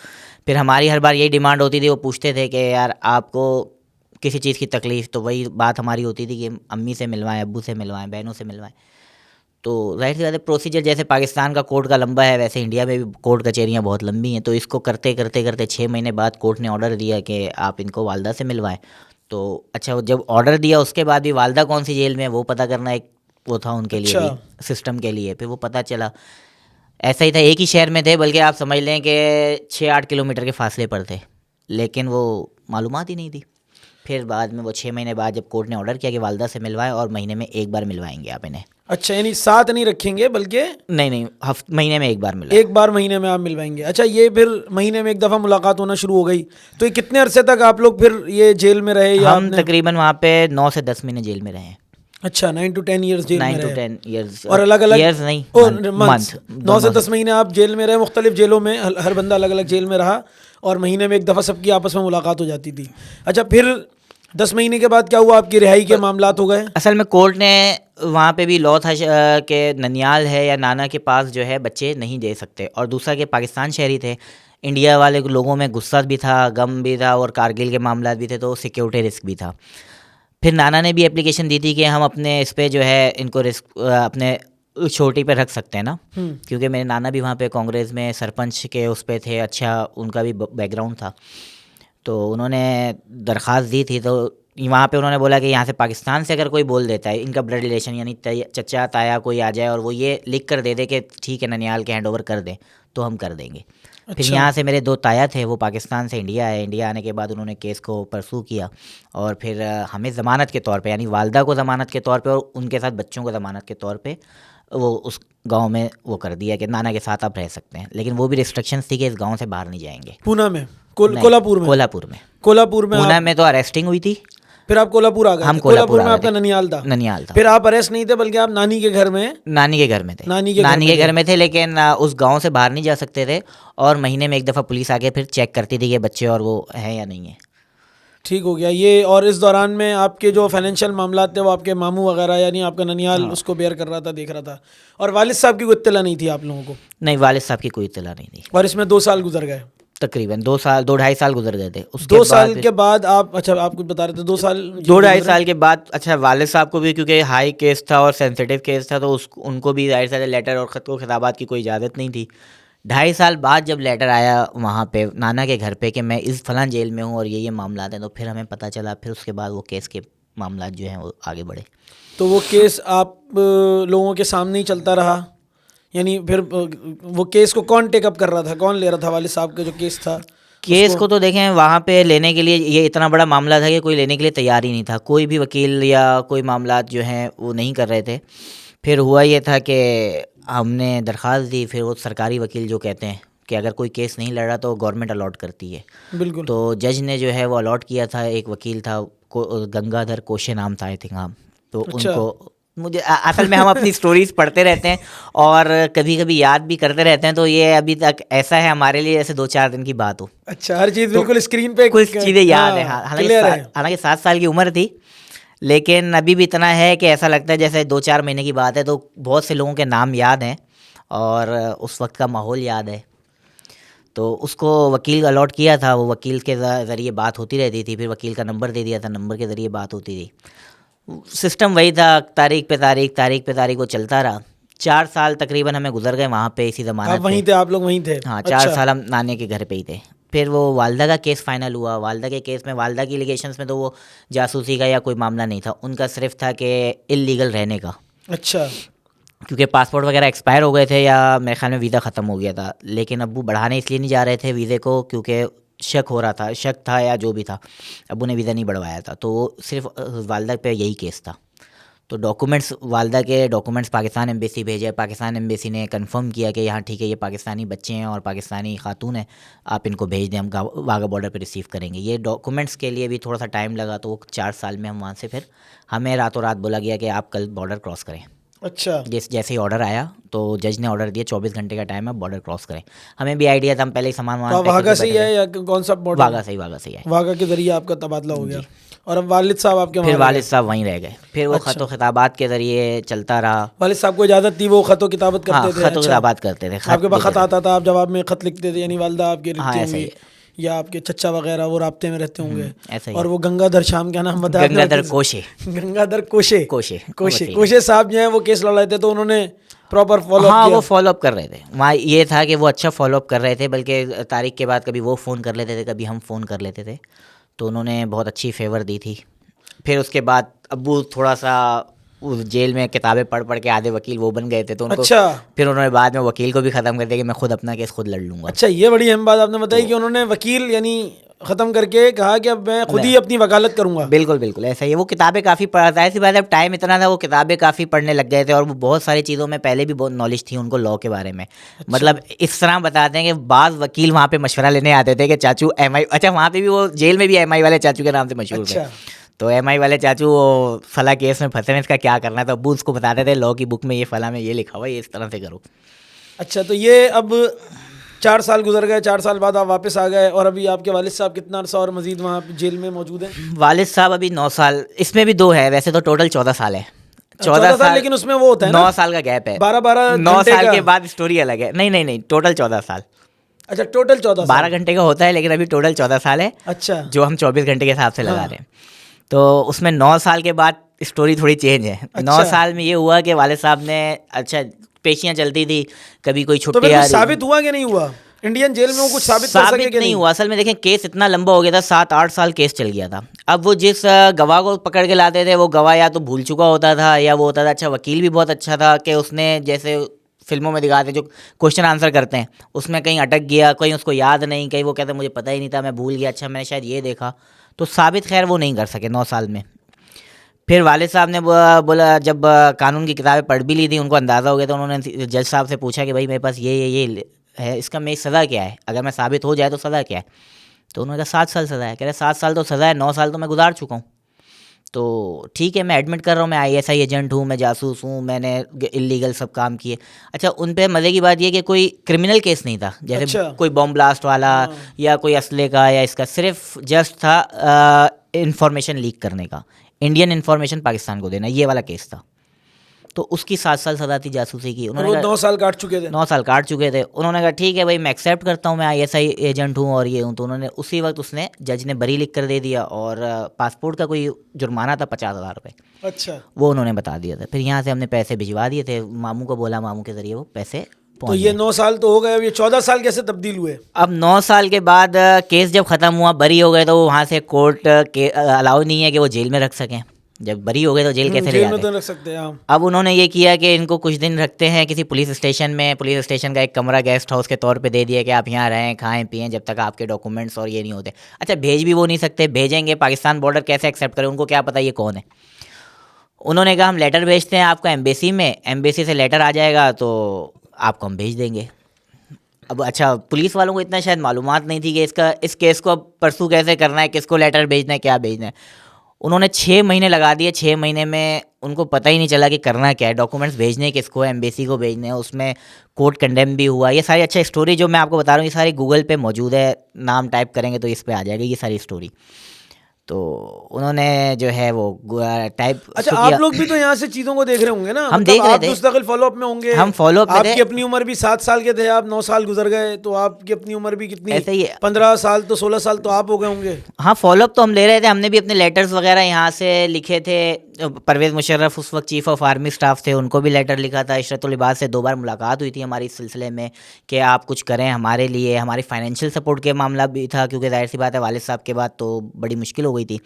[SPEAKER 2] फिर हमारी हर बार यही डिमांड होती थी, वो पूछते थे कि यार आपको किसी चीज़ की तकलीफ़, तो वही बात हमारी होती थी कि अम्मी से मिलवाएं, अब्बू से मिलवाएं, बहनों से मिलवाएं। तो जाहिर सी बात है, प्रोसीजर जैसे पाकिस्तान का कोर्ट का लंबा है, वैसे इंडिया में भी कोर्ट कचहरियाँ बहुत लंबी हैं। तो इसको करते करते करते 6 महीने बाद कोर्ट ने ऑर्डर दिया कि आप इनको वालदा से मिलवाएं। तो अच्छा, वो जब ऑर्डर दिया उसके बाद भी वालदा कौन सी जेल में है वो पता करना एक वो था उनके लिए
[SPEAKER 1] अच्छा।
[SPEAKER 2] भी, सिस्टम के लिए। फिर वो पता चला, ऐसा ही था, एक ही शहर में थे, बल्कि आप समझ लें कि 6-8 किलोमीटर के फासले पर थे, लेकिन वो मालूमात ही नहीं थी। फिर बाद में वो 6 महीने बाद जब कोर्ट ने ऑर्डर किया कि वालदा से मिलवाएं, और महीने में एक बार मिलवाएंगे आप इन्हें।
[SPEAKER 1] अच्छा, यानी साथ नहीं रखेंगे बल्कि
[SPEAKER 2] नहीं, महीने में एक बार मिलवाएं।
[SPEAKER 1] एक बार महीने में आप मिलवाएंगे। अच्छा, ये फिर महीने में एक दफ़ा मुलाकात होना शुरू हो गई, तो ये कितने अरसे तक आप लोग फिर ये जेल में रहे, या
[SPEAKER 2] हम
[SPEAKER 1] आपने?
[SPEAKER 2] तकरीबन वहाँ पे 9 से 10 महीने जेल में रहे हैं।
[SPEAKER 1] अच्छा, 9 to 10 ईयर्स जेल में
[SPEAKER 2] 9 to
[SPEAKER 1] रहे।
[SPEAKER 2] 10 ईयर्स,
[SPEAKER 1] और अलग अलग
[SPEAKER 2] ईयर्स नहीं,
[SPEAKER 1] मंथ, 9 से 10 महीने आप जेल में रहे, मुख्तलिफ जेलों में, हर बंदा अलग अलग जेल में रहा, और महीने में एक दफ़ा सबकी आपस में मुलाकात हो जाती थी। अच्छा, फिर 10 महीने के बाद क्या हुआ, आपकी रिहाई के मामलात हो गए?
[SPEAKER 2] असल में कोर्ट ने वहाँ पे भी लॉ था कि ननियाल है या नाना के पास जो है बच्चे नहीं दे सकते, और दूसरा कि पाकिस्तान शहरी थे। इंडिया वाले लोगों में गुस्सा भी था, गम भी था, और कारगिल के मामला भी थे, तो सिक्योरिटी रिस्क भी था। फिर नाना ने भी एप्लीकेशन दी थी कि हम अपने इस पे जो है इनको रिस्क अपने छोटी पे रख सकते हैं ना, क्योंकि मेरे नाना भी वहाँ पे कांग्रेस में सरपंच के उस पे थे, अच्छा उनका भी बैकग्राउंड था। तो उन्होंने दरख्वास्त दी थी, तो वहाँ पे उन्होंने बोला कि यहाँ से पाकिस्तान से अगर कोई बोल देता है, इनका ब्लड रिलेशन यानी चचा ताया कोई आ जाए और वो ये लिख कर दे दे कि ठीक है ननियाल के हैंड ओवर कर दें, तो हम कर देंगे। फिर
[SPEAKER 1] अच्छा।
[SPEAKER 2] यहाँ से मेरे 2 ताया थे, वो पाकिस्तान से इंडिया आए। इंडिया आने के बाद उन्होंने केस को परसू किया, और फिर हमें ज़मानत के तौर पे, यानी वालदा को ज़मानत के तौर पे और उनके साथ बच्चों को ज़मानत के तौर पे वो उस गांव में वो कर दिया कि नाना के साथ आप रह सकते हैं, लेकिन वो भी रिस्ट्रिक्शंस थी कि इस गांव से बाहर नहीं जाएंगे।
[SPEAKER 1] पूना में?
[SPEAKER 2] नहीं,
[SPEAKER 1] कोल्हापुर में?
[SPEAKER 2] कोल्हापुर में।
[SPEAKER 1] कोल्हापुर में
[SPEAKER 2] पूना
[SPEAKER 1] आप,
[SPEAKER 2] में तो अरेस्टिंग हुई थी,
[SPEAKER 1] फिर आप कोल्हापुर आ गए
[SPEAKER 2] हम
[SPEAKER 1] थे?
[SPEAKER 2] कोल्हापुर
[SPEAKER 1] में
[SPEAKER 2] आ गए
[SPEAKER 1] आपका
[SPEAKER 2] थे।
[SPEAKER 1] ननियाल था?
[SPEAKER 2] ननियाल था।
[SPEAKER 1] फिर आप अरेस्ट नहीं थे, बल्कि आप नानी के घर में?
[SPEAKER 2] नानी के घर में थे।
[SPEAKER 1] नानी के
[SPEAKER 2] नानी
[SPEAKER 1] घर
[SPEAKER 2] के
[SPEAKER 1] में
[SPEAKER 2] घर में थे, लेकिन उस गांव से बाहर नहीं जा सकते थे, और महीने में एक दफ़ा पुलिस आके फिर चेक करती थी कि बच्चे और वो हैं या नहीं है।
[SPEAKER 1] ठीक हो गया ये। और इस दौरान में आपके जो फाइनेंशियल मामला थे, वो आपके मामू वगैरह यानी आपका ननियाल
[SPEAKER 2] हाँ।
[SPEAKER 1] उसको बेयर कर रहा था, देख रहा था, और वालिद साहब की कोई इत्तला नहीं थी आप लोगों को?
[SPEAKER 2] नहीं, वालिद साहब की कोई इत्तला नहीं थी।
[SPEAKER 1] और इसमें 2 साल गुजर गए?
[SPEAKER 2] तकरीबन 2-2.5 साल गुजर गए थे। उसके
[SPEAKER 1] 2 साल
[SPEAKER 2] बाद
[SPEAKER 1] के बाद आप, अच्छा आप कुछ बता रहे थे, 2 साल
[SPEAKER 2] 2-2.5 साल के बाद, अच्छा वालिद साहब को भी क्योंकि हाई केस था और सेंसिटिव केस था, तो उनको भी जाहिर सा लेटर और ख़त को खिताबात की कोई इजाज़त नहीं थी। 2.5 साल बाद जब लेटर आया वहाँ पे नाना के घर पे कि मैं इस फलां जेल में हूँ और ये मामला हैं, तो फिर हमें पता चला। फिर उसके बाद वो केस के मामला जो हैं वो आगे बढ़े।
[SPEAKER 1] तो वो केस आप लोगों के सामने ही चलता रहा, यानी फिर वो केस को कौन टेकअप कर रहा था, कौन ले रहा था? वालिद साहब का जो केस था,
[SPEAKER 2] केस को तो देखें, वहाँ पे लेने के लिए ये इतना बड़ा मामला था कि कोई लेने के लिए तैयार ही नहीं था। कोई भी वकील या कोई मामलात जो हैं वो नहीं कर रहे थे। फिर हुआ ये था कि हमने दरख्वास्त दी, फिर वो सरकारी वकील जो कहते हैं कि अगर कोई केस नहीं लड़ रहा तो गवर्नमेंट अलॉट करती है।
[SPEAKER 1] बिल्कुल।
[SPEAKER 2] तो जज ने जो है वो अलॉट किया था, एक वकील था, गंगाधर कोशे नाम था आई थिंक, हाँ। तो
[SPEAKER 1] अच्छा।
[SPEAKER 2] उनको मुझे असल में हम अपनी स्टोरीज पढ़ते रहते हैं और कभी कभी याद भी करते रहते हैं, तो ये अभी तक ऐसा है हमारे लिए जैसे 2-4 दिन की बात हो।
[SPEAKER 1] अच्छा, हर चीज़ बिल्कुल स्क्रीन पे
[SPEAKER 2] कुछ चीज़ें याद है, हाँ,
[SPEAKER 1] क्लियर है।
[SPEAKER 2] हालांकि 7 साल की उम्र थी, लेकिन अभी भी इतना है कि ऐसा लगता है जैसे 2-4 महीने की बात है। तो बहुत से लोगों के नाम याद हैं और उस वक्त का माहौल याद है। तो उसको वकील अलॉट किया था, वो वकील के ज़रिए बात होती रहती थी, फिर वकील का नंबर दे दिया था, नंबर के ज़रिए बात होती थी। सिस्टम वही था, तारीख पे तारीख वो चलता रहा। 4 साल तकरीबन हमें गुजर गए वहाँ पे इसी
[SPEAKER 1] आप
[SPEAKER 2] ज़मानत
[SPEAKER 1] वहीं
[SPEAKER 2] पे।
[SPEAKER 1] थे, आप लोग वहीं थे?
[SPEAKER 2] हाँ, 4 साल हम नानी के घर पे ही थे। फिर वो वालदा का केस फाइनल हुआ। वालदा के केस में, वालदा की एलिगेशंस में तो वो जासूसी का या कोई मामला नहीं था, उनका सिर्फ था कि इल्लीगल रहने का,
[SPEAKER 1] अच्छा,
[SPEAKER 2] क्योंकि पासपोर्ट वगैरह एक्सपायर हो गए थे या मेरे ख्याल में वीज़ा ख़त्म हो गया था। लेकिन अब्बू बढ़ाने इसलिए नहीं जा रहे थे वीज़े को, क्योंकि शक था या जो भी था, अब्बू ने वीज़ा नहीं बढ़वाया था। तो वो सिर्फ वालदा पे यही केस था। तो डॉक्यूमेंट्स, वालदा के डॉक्यूमेंट्स पाकिस्तान एम्बेसी भेजे। पाकिस्तान एम्बेसी ने कंफर्म किया कि यहाँ ठीक है, ये पाकिस्तानी बच्चे हैं और पाकिस्तानी खातून हैं, आप इनको भेज दें, हम वाघा बॉर्डर पे रिसीव करेंगे। ये डॉक्यूमेंट्स के लिए भी थोड़ा सा टाइम लगा। तो वो 4 साल में हम वहाँ से, फिर हमें रातों रात बोला गया कि आप कल बॉर्डर क्रॉस करें।
[SPEAKER 1] अच्छा,
[SPEAKER 2] जैसे ही ऑर्डर आया तो जज ने ऑर्डर दिया 24 घंटे का टाइम है, बॉर्डर क्रॉस करें। हमें भी आइडिया था, हम पहले ही सामान
[SPEAKER 1] तो
[SPEAKER 2] वामान
[SPEAKER 1] आप
[SPEAKER 2] पैक
[SPEAKER 1] वाघा
[SPEAKER 2] करके
[SPEAKER 1] से ही
[SPEAKER 2] बैठे
[SPEAKER 1] आए
[SPEAKER 2] थे।
[SPEAKER 1] या कौन सा बॉर्डर?
[SPEAKER 2] वाघा से ही आए।
[SPEAKER 1] वाघा के जरिए आपका तबादला हो गया, और अब वालिद साहब आपके
[SPEAKER 2] फिर
[SPEAKER 1] वहाँ रह
[SPEAKER 2] वालिद
[SPEAKER 1] गए?
[SPEAKER 2] साहब वहीं रह गए। फिर वो
[SPEAKER 1] अच्छा।
[SPEAKER 2] ख़त व खिताबात के ज़रिए चलता रहा।
[SPEAKER 1] वालिद साहब को इजाज़त थी, वो ख़त व किताबत
[SPEAKER 2] हाँ,
[SPEAKER 1] करते थे?
[SPEAKER 2] ख़त व
[SPEAKER 1] अच्छा,
[SPEAKER 2] किताबात करते थे,
[SPEAKER 1] आपके पास
[SPEAKER 2] लिखते
[SPEAKER 1] ख़त
[SPEAKER 2] थे।
[SPEAKER 1] आता था, आप जवाब में ख़त लिखते थे? यानी वालदा आपकी
[SPEAKER 2] हाँ,
[SPEAKER 1] लिखती
[SPEAKER 2] ऐसा ही
[SPEAKER 1] होंगी या आपके चचा वगैरह वो राब्ते में रहते होंगे?
[SPEAKER 2] ऐसा ही
[SPEAKER 1] और
[SPEAKER 2] है।
[SPEAKER 1] वो गंगाधर शाम, क्या नाम बताया आपने
[SPEAKER 2] गंगाधर
[SPEAKER 1] वकील से?
[SPEAKER 2] कोशे
[SPEAKER 1] गंगाधर कोशे।
[SPEAKER 2] कोशे
[SPEAKER 1] कोशे
[SPEAKER 2] वकील है।
[SPEAKER 1] कोशे साहब जो हैं वो केस लड़ रहे थे, तो उन्होंने प्रॉपर फॉलो अप
[SPEAKER 2] हाँ,
[SPEAKER 1] किया?
[SPEAKER 2] वो फॉलो अप कर रहे थे। वहाँ ये था कि वो अच्छा फॉलो अप कर रहे थे, बल्कि तारीख के बाद कभी वो फ़ोन कर लेते थे, कभी हम फ़ोन कर लेते थे। तो उन्होंने बहुत अच्छी फेवर दी थी। फिर उसके बाद अब्बू थोड़ा सा उस जेल में किताबें पढ़ पढ़ के आधे वकील वो बन गए थे, तो उनको
[SPEAKER 1] अच्छा,
[SPEAKER 2] फिर उन्होंने बाद में वकील को भी ख़त्म कर दिया कि मैं खुद अपना केस खुद लड़ लूँगा।
[SPEAKER 1] अच्छा, ये बड़ी अहम बात आपने बताई कि उन्होंने वकील यानी ख़त्म करके कहा कि अब मैं खुद ही अपनी वकालत करूंगा।
[SPEAKER 2] बिल्कुल बिल्कुल ऐसा ही है। वो किताबें काफ़ी पढ़ा, ऐसी बात है, अब टाइम इतना था, वो किताबें काफ़ी पढ़ने लग गए थे और वो बहुत सारी चीज़ों में पहले भी बहुत नॉलेज थी उनको लॉ के बारे में। मतलब इस तरह बताते हैं कि बाज़ वकील वहाँ पे मशवरा लेने आते थे कि चाचू MI, अच्छा वहाँ पे भी वो जेल में भी MI वाले चाचू के नाम से मशहूर थे।
[SPEAKER 1] अच्छा,
[SPEAKER 2] तो MI वाले चाचू वो फला केस में फंसे हैं, इसका क्या करना है, तो अब्बू उसको बताते थे लॉ की बुक में ये फला में ये लिखा हुआ है, ये इस तरह से करो।
[SPEAKER 1] अच्छा, तो ये अब 4 साल गुजर गए, 4 साल बाद आप वापस आ गए, और अभी आपके वालिद साहब कितना अरसा और मजीद वहाँ जेल में मौजूद हैं?
[SPEAKER 2] वालिद साहब अभी 9 साल, इसमें भी 2 है, वैसे तो टोटल 14 साल है।
[SPEAKER 1] 14 साल, लेकिन उसमें वो होता है ना,
[SPEAKER 2] 9 साल का गैप है।
[SPEAKER 1] 12
[SPEAKER 2] 9
[SPEAKER 1] घंटे
[SPEAKER 2] साल
[SPEAKER 1] का।
[SPEAKER 2] के बाद स्टोरी अलग है। नहीं, टोटल 14 साल।
[SPEAKER 1] अच्छा, टोटल 14 साल।
[SPEAKER 2] 12 घंटे का होता है, लेकिन अभी टोटल 14 साल है,
[SPEAKER 1] अच्छा,
[SPEAKER 2] जो हम 24 घंटे के हिसाब से लगा
[SPEAKER 1] हाँ।
[SPEAKER 2] रहे हैं। तो उसमें 9 साल के बाद स्टोरी थोड़ी चेंज है। 9
[SPEAKER 1] अच्छा।
[SPEAKER 2] साल में ये हुआ कि वालिद साहब ने, अच्छा पेशियाँ चलती थी, कभी कोई
[SPEAKER 1] तो
[SPEAKER 2] छुट्टी
[SPEAKER 1] फिर
[SPEAKER 2] आ
[SPEAKER 1] कुछ
[SPEAKER 2] रही,
[SPEAKER 1] साबित हुआ कि नहीं हुआ? इंडियन जेल में वो कुछ साबित कर सके कि
[SPEAKER 2] नहीं हुआ। असल में देखें, केस इतना लंबा हो गया था, 7-8 साल केस चल गया था। अब वो जिस गवाह को पकड़ के लाते थे, वो गवाह या तो भूल चुका होता था या वो होता था, अच्छा वकील भी बहुत अच्छा था कि उसने, जैसे फिल्मों में दिखाते जो क्वेश्चन आंसर करते हैं, उसमें कहीं अटक गया, कहीं उसको याद नहीं, कहीं वो कहता मुझे पता ही नहीं था, मैं भूल गया, अच्छा मैंने शायद ये देखा। तो साबित खैर वो नहीं कर सके 9 साल में। फिर वालिद साहब ने बोला, जब कानून की किताबें पढ़ भी ली थी, उनको अंदाज़ा हो गया, तो उन्होंने जज साहब से पूछा कि भाई मेरे पास ये है, इसका मेरी सज़ा क्या है, अगर मैं साबित हो जाए तो सज़ा क्या है। तो उन्होंने कहा 7 साल सज़ा है। कह रहे 7 साल तो सज़ा है, 9 साल तो मैं गुजार चुका हूँ। तो ठीक है, मैं एडमिट कर रहा हूँ, मैं ISI एजेंट हूँ, मैं जासूस हूँ, मैंने इलीगल सब काम किए। अच्छा, उन पे मज़े की बात ये कि कोई क्रिमिनल केस नहीं था, जैसे
[SPEAKER 1] अच्छा।
[SPEAKER 2] कोई बॉम्ब ब्लास्ट वाला या कोई असले का या इसका, सिर्फ जस्ट था इंफॉर्मेशन लीक करने का, इंडियन इंफॉर्मेशन पाकिस्तान को देना, ये वाला केस था। तो उसकी 7 साल सज़ा थी जासूसी की।
[SPEAKER 1] और
[SPEAKER 2] उन्होंने
[SPEAKER 1] वो
[SPEAKER 2] कहा
[SPEAKER 1] 9 साल काट चुके थे?
[SPEAKER 2] 9 साल काट चुके थे। उन्होंने कहा ठीक है भाई, मैं एक्सेप्ट करता हूँ, मैं ISI एजेंट हूँ और ये हूँ। तो उन्होंने उसी वक्त, उसने जज ने बरी लिख कर दे दिया, और पासपोर्ट का कोई जुर्माना था 50,000 रुपये,
[SPEAKER 1] अच्छा,
[SPEAKER 2] वो उन्होंने बता दिया था। फिर यहाँ से हमने पैसे भिजवा दिए थे, मामू को बोला, मामू के ज़रिए वो पैसे
[SPEAKER 1] तो
[SPEAKER 2] पहुँच
[SPEAKER 1] ये
[SPEAKER 2] गए।
[SPEAKER 1] 9 साल तो हो गए, अब ये 14 साल कैसे तब्दील हुए?
[SPEAKER 2] अब 9 साल के बाद केस जब ख़त्म हुआ, बरी हो गए, तो वहाँ से कोर्ट के अलाउ नहीं है कि वो जेल में रख सकें। जब बरी हो गए तो जेल कैसे ले
[SPEAKER 1] जेल में
[SPEAKER 2] जाते?
[SPEAKER 1] तो रख सकते हैं, हाँ।
[SPEAKER 2] अब उन्होंने ये किया कि इनको कुछ दिन रखते हैं किसी पुलिस स्टेशन में। पुलिस स्टेशन का एक कमरा गेस्ट हाउस के तौर पे दे दिया कि आप यहाँ रहें, खाएं पिएं, जब तक आपके डॉक्यूमेंट्स और ये नहीं होते। अच्छा, भेज भी वो नहीं सकते, भेजेंगे पाकिस्तान बॉर्डर कैसे एक्सेप्ट करें, उनको क्या पता ये कौन है। उन्होंने कहा हम लेटर भेजते हैं आपका एम्बेसी में, एम्बेसी से लेटर आ जाएगा तो आपको हम भेज देंगे। अब अच्छा, पुलिस वालों को इतना शायद मालूमात नहीं थी कि इस केस को अब परसू कैसे करना है, किसको लेटर भेजना है, क्या भेजना है। उन्होंने 6 महीने लगा दिए। 6 महीने में उनको पता ही नहीं चला कि करना क्या है, डॉक्यूमेंट्स भेजने किसको है, एम्बेसी को भेजने हैं, उसमें कोर्ट कंडेम भी हुआ। ये सारी अच्छा स्टोरी जो मैं आपको बता रहा हूँ, ये सारी गूगल पे मौजूद है, नाम टाइप करेंगे तो इस पे आ जाएगा ये सारी स्टोरी। तो उन्होंने जो है वो टाइप
[SPEAKER 1] अच्छा, आप लोग भी तो यहाँ से चीज़ों को देख रहे होंगे ना,
[SPEAKER 2] हम
[SPEAKER 1] मतलब
[SPEAKER 2] देख रहे
[SPEAKER 1] आप
[SPEAKER 2] थे।
[SPEAKER 1] मुस्तकिल फॉलोअप में होंगे।
[SPEAKER 2] हम follow-up में थे।
[SPEAKER 1] आपकी अपनी उम्र भी 7 साल के थे, आप 9 साल गुजर गए, तो आपकी अपनी उम्र भी कितनी,
[SPEAKER 2] ऐसे ही
[SPEAKER 1] 15 साल तो 16 साल तो आप हो गए होंगे।
[SPEAKER 2] हाँ, फॉलोअप तो हम ले रहे थे, हमने भी अपने लेटर्स वगैरह यहाँ से लिखे थे। परवेज़ मुशर्रफ उस वक्त चीफ ऑफ आर्मी स्टाफ थे, उनको भी लेटर लिखा था। इशरतुल इबाद से 2 बार मुलाकात हुई थी हमारी इस सिलसिले में कि आप कुछ करें हमारे लिए। हमारी फाइनेंशियल सपोर्ट के मामला भी था, क्योंकि जाहिर सी बात है वालिद साहब के बाद तो बड़ी मुश्किल हो गई थी।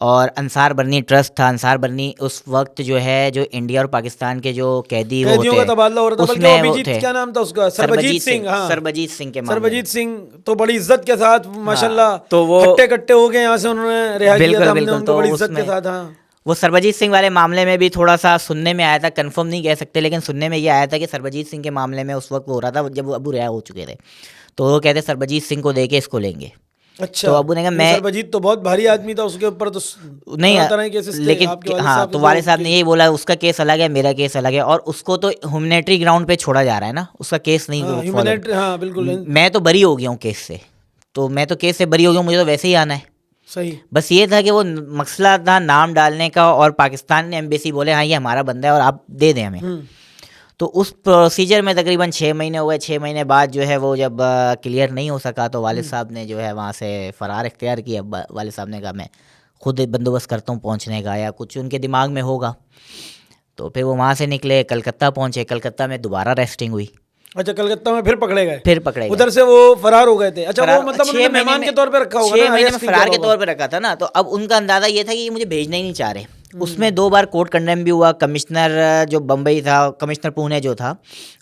[SPEAKER 2] और अंसार बरनी ट्रस्ट था, अंसार बरनी उस वक्त जो है, जो इंडिया और पाकिस्तान के जो कैदी वो
[SPEAKER 1] कैदियों का
[SPEAKER 2] होते,
[SPEAKER 1] तबादला हो रहा था, बल्कि
[SPEAKER 2] उसमें वो
[SPEAKER 1] अभिजीत,
[SPEAKER 2] थे
[SPEAKER 1] क्या नाम था उसका, सरबजीत सिंह। हाँ,
[SPEAKER 2] सरबजीत सिंह के मामले में।
[SPEAKER 1] सरबजीत सिंह तो बड़ी इज्जत के साथ माशाल्लाह,
[SPEAKER 2] तो वो
[SPEAKER 1] हट्टे कट्टे हो गए यहाँ से, उन्होंने रिहा किया
[SPEAKER 2] बिल्कुल
[SPEAKER 1] था, हमने
[SPEAKER 2] बिल्कुल।
[SPEAKER 1] उनको
[SPEAKER 2] तो
[SPEAKER 1] बड़ी इज्जत के
[SPEAKER 2] उसमें
[SPEAKER 1] साथ। हाँ,
[SPEAKER 2] वो सरबजीत सिंह वाले मामले में भी थोड़ा सा सुनने में आया था, कंफर्म नहीं कह सकते, लेकिन सुनने में ये आया था कि सरबजीत सिंह के मामले में उस वक्त वो हो रहा था जब वो अबू रिहा हो चुके थे, तो वो कहते सरबजीत सिंह को दे के इसको लेंगे।
[SPEAKER 1] अच्छा,
[SPEAKER 2] तो अबू ने कहा
[SPEAKER 1] ये
[SPEAKER 2] मैं
[SPEAKER 1] सरबजीत तो बहुत भारी आदमी था, उसके ऊपर तो
[SPEAKER 2] नहीं,
[SPEAKER 1] तरह तरह के केसेस थे।
[SPEAKER 2] लेकिन
[SPEAKER 1] आपके वालिद
[SPEAKER 2] हाँ,
[SPEAKER 1] साहब
[SPEAKER 2] तो
[SPEAKER 1] के
[SPEAKER 2] वालिद साहब
[SPEAKER 1] के-
[SPEAKER 2] ने यही बोला उसका केस अलग है, मेरा केस अलग है, और उसको तो ह्यूमैनिटरी ग्राउंड पे छोड़ा जा रहा है ना, उसका केस नहीं
[SPEAKER 1] हाँ,
[SPEAKER 2] follow-
[SPEAKER 1] ह्यूमैनिटी, हाँ बिल्कुल
[SPEAKER 2] मैं तो बरी हो गया हूँ केस से, तो मैं तो केस से बरी हो गया हूँ, मुझे तो वैसे ही आना है।
[SPEAKER 1] सही।
[SPEAKER 2] बस ये था कि वो मसला था नाम डालने का, और पाकिस्तान ने एम्बेसी बोले हाँ ये हमारा बंदा है और आप दे दें हमें। तो उस प्रोसीजर में तकरीबन 6 महीने हो गए। 6 महीने बाद जो है वो जब क्लियर नहीं हो सका, तो वालिद साहब ने जो है वहाँ से फ़रार इख्तियार किया। वालिद साहब ने कहा मैं खुद बंदोबस्त करता हूँ पहुँचने का, या कुछ उनके दिमाग में होगा। तो फिर वो वहाँ से निकले, कलकत्ता पहुँचे। कलकत्ता में दोबारा रेस्टिंग हुई,
[SPEAKER 1] अच्छा, कलकत्ता में फिर पकड़े गए,
[SPEAKER 2] फिर पकड़े गए।
[SPEAKER 1] उधर से वो फरार हो गए थे। अच्छा, वो मतलब
[SPEAKER 2] 6
[SPEAKER 1] उन्होंने
[SPEAKER 2] महीने
[SPEAKER 1] मेहमान
[SPEAKER 2] में-
[SPEAKER 1] के तौर पे रखा होगा
[SPEAKER 2] 6
[SPEAKER 1] ना,
[SPEAKER 2] महीने में
[SPEAKER 1] arrest नहीं
[SPEAKER 2] फरार
[SPEAKER 1] किया
[SPEAKER 2] के
[SPEAKER 1] होगा।
[SPEAKER 2] तौर पे रखा था ना, तो अब उनका अंदाज़ा ये था कि ये मुझे भेजना ही नहीं चाह रहे। उसमें 2 बार कोर्ट कंडेम भी हुआ। कमिश्नर जो बम्बई था, कमिश्नर पुणे जो था,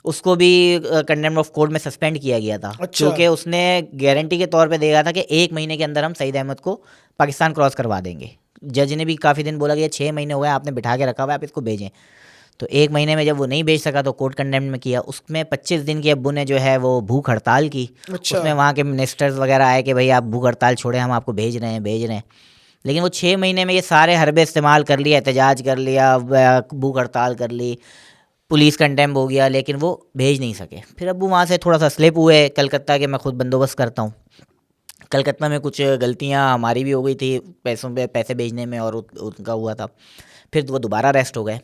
[SPEAKER 2] उसको भी कंडेम ऑफ कोर्ट में सस्पेंड किया गया था।
[SPEAKER 1] अच्छा।
[SPEAKER 2] क्योंकि उसने गारंटी के तौर पे देखा था कि 1 महीने के अंदर हम सईद अहमद को पाकिस्तान क्रॉस करवा देंगे। जज ने भी काफ़ी दिन बोला कि ये 6 महीने हो गए आपने बिठा के रखा हुआ है, आप इसको भेजें। तो 1 महीने में जब वो नहीं भेज सका तो कोर्ट कंडेम में किया। उसमें 25 दिन की अब्बू ने जो है वो भूख हड़ताल की।
[SPEAKER 1] अच्छा।
[SPEAKER 2] उसमें वहाँ के मिनिस्टर्स वगैरह आए कि भाई आप भूख हड़ताल छोड़ें, हम आपको भेज रहे हैं। लेकिन वो 6 महीने में ये सारे हरबे इस्तेमाल कर लिया, एहतजाज कर लिया, भूख हड़ताल कर ली, पुलिस कंटेम्प हो गया, लेकिन वो भेज नहीं सके। फिर अब्बू वहाँ से थोड़ा सा स्लिप हुए कलकत्ता के, मैं खुद बंदोबस्त करता हूँ। कलकत्ता में कुछ गलतियाँ हमारी भी हो गई थी पैसे भेजने में, और उनका हुआ था। फिर वो दोबारा अरेस्ट हो गए।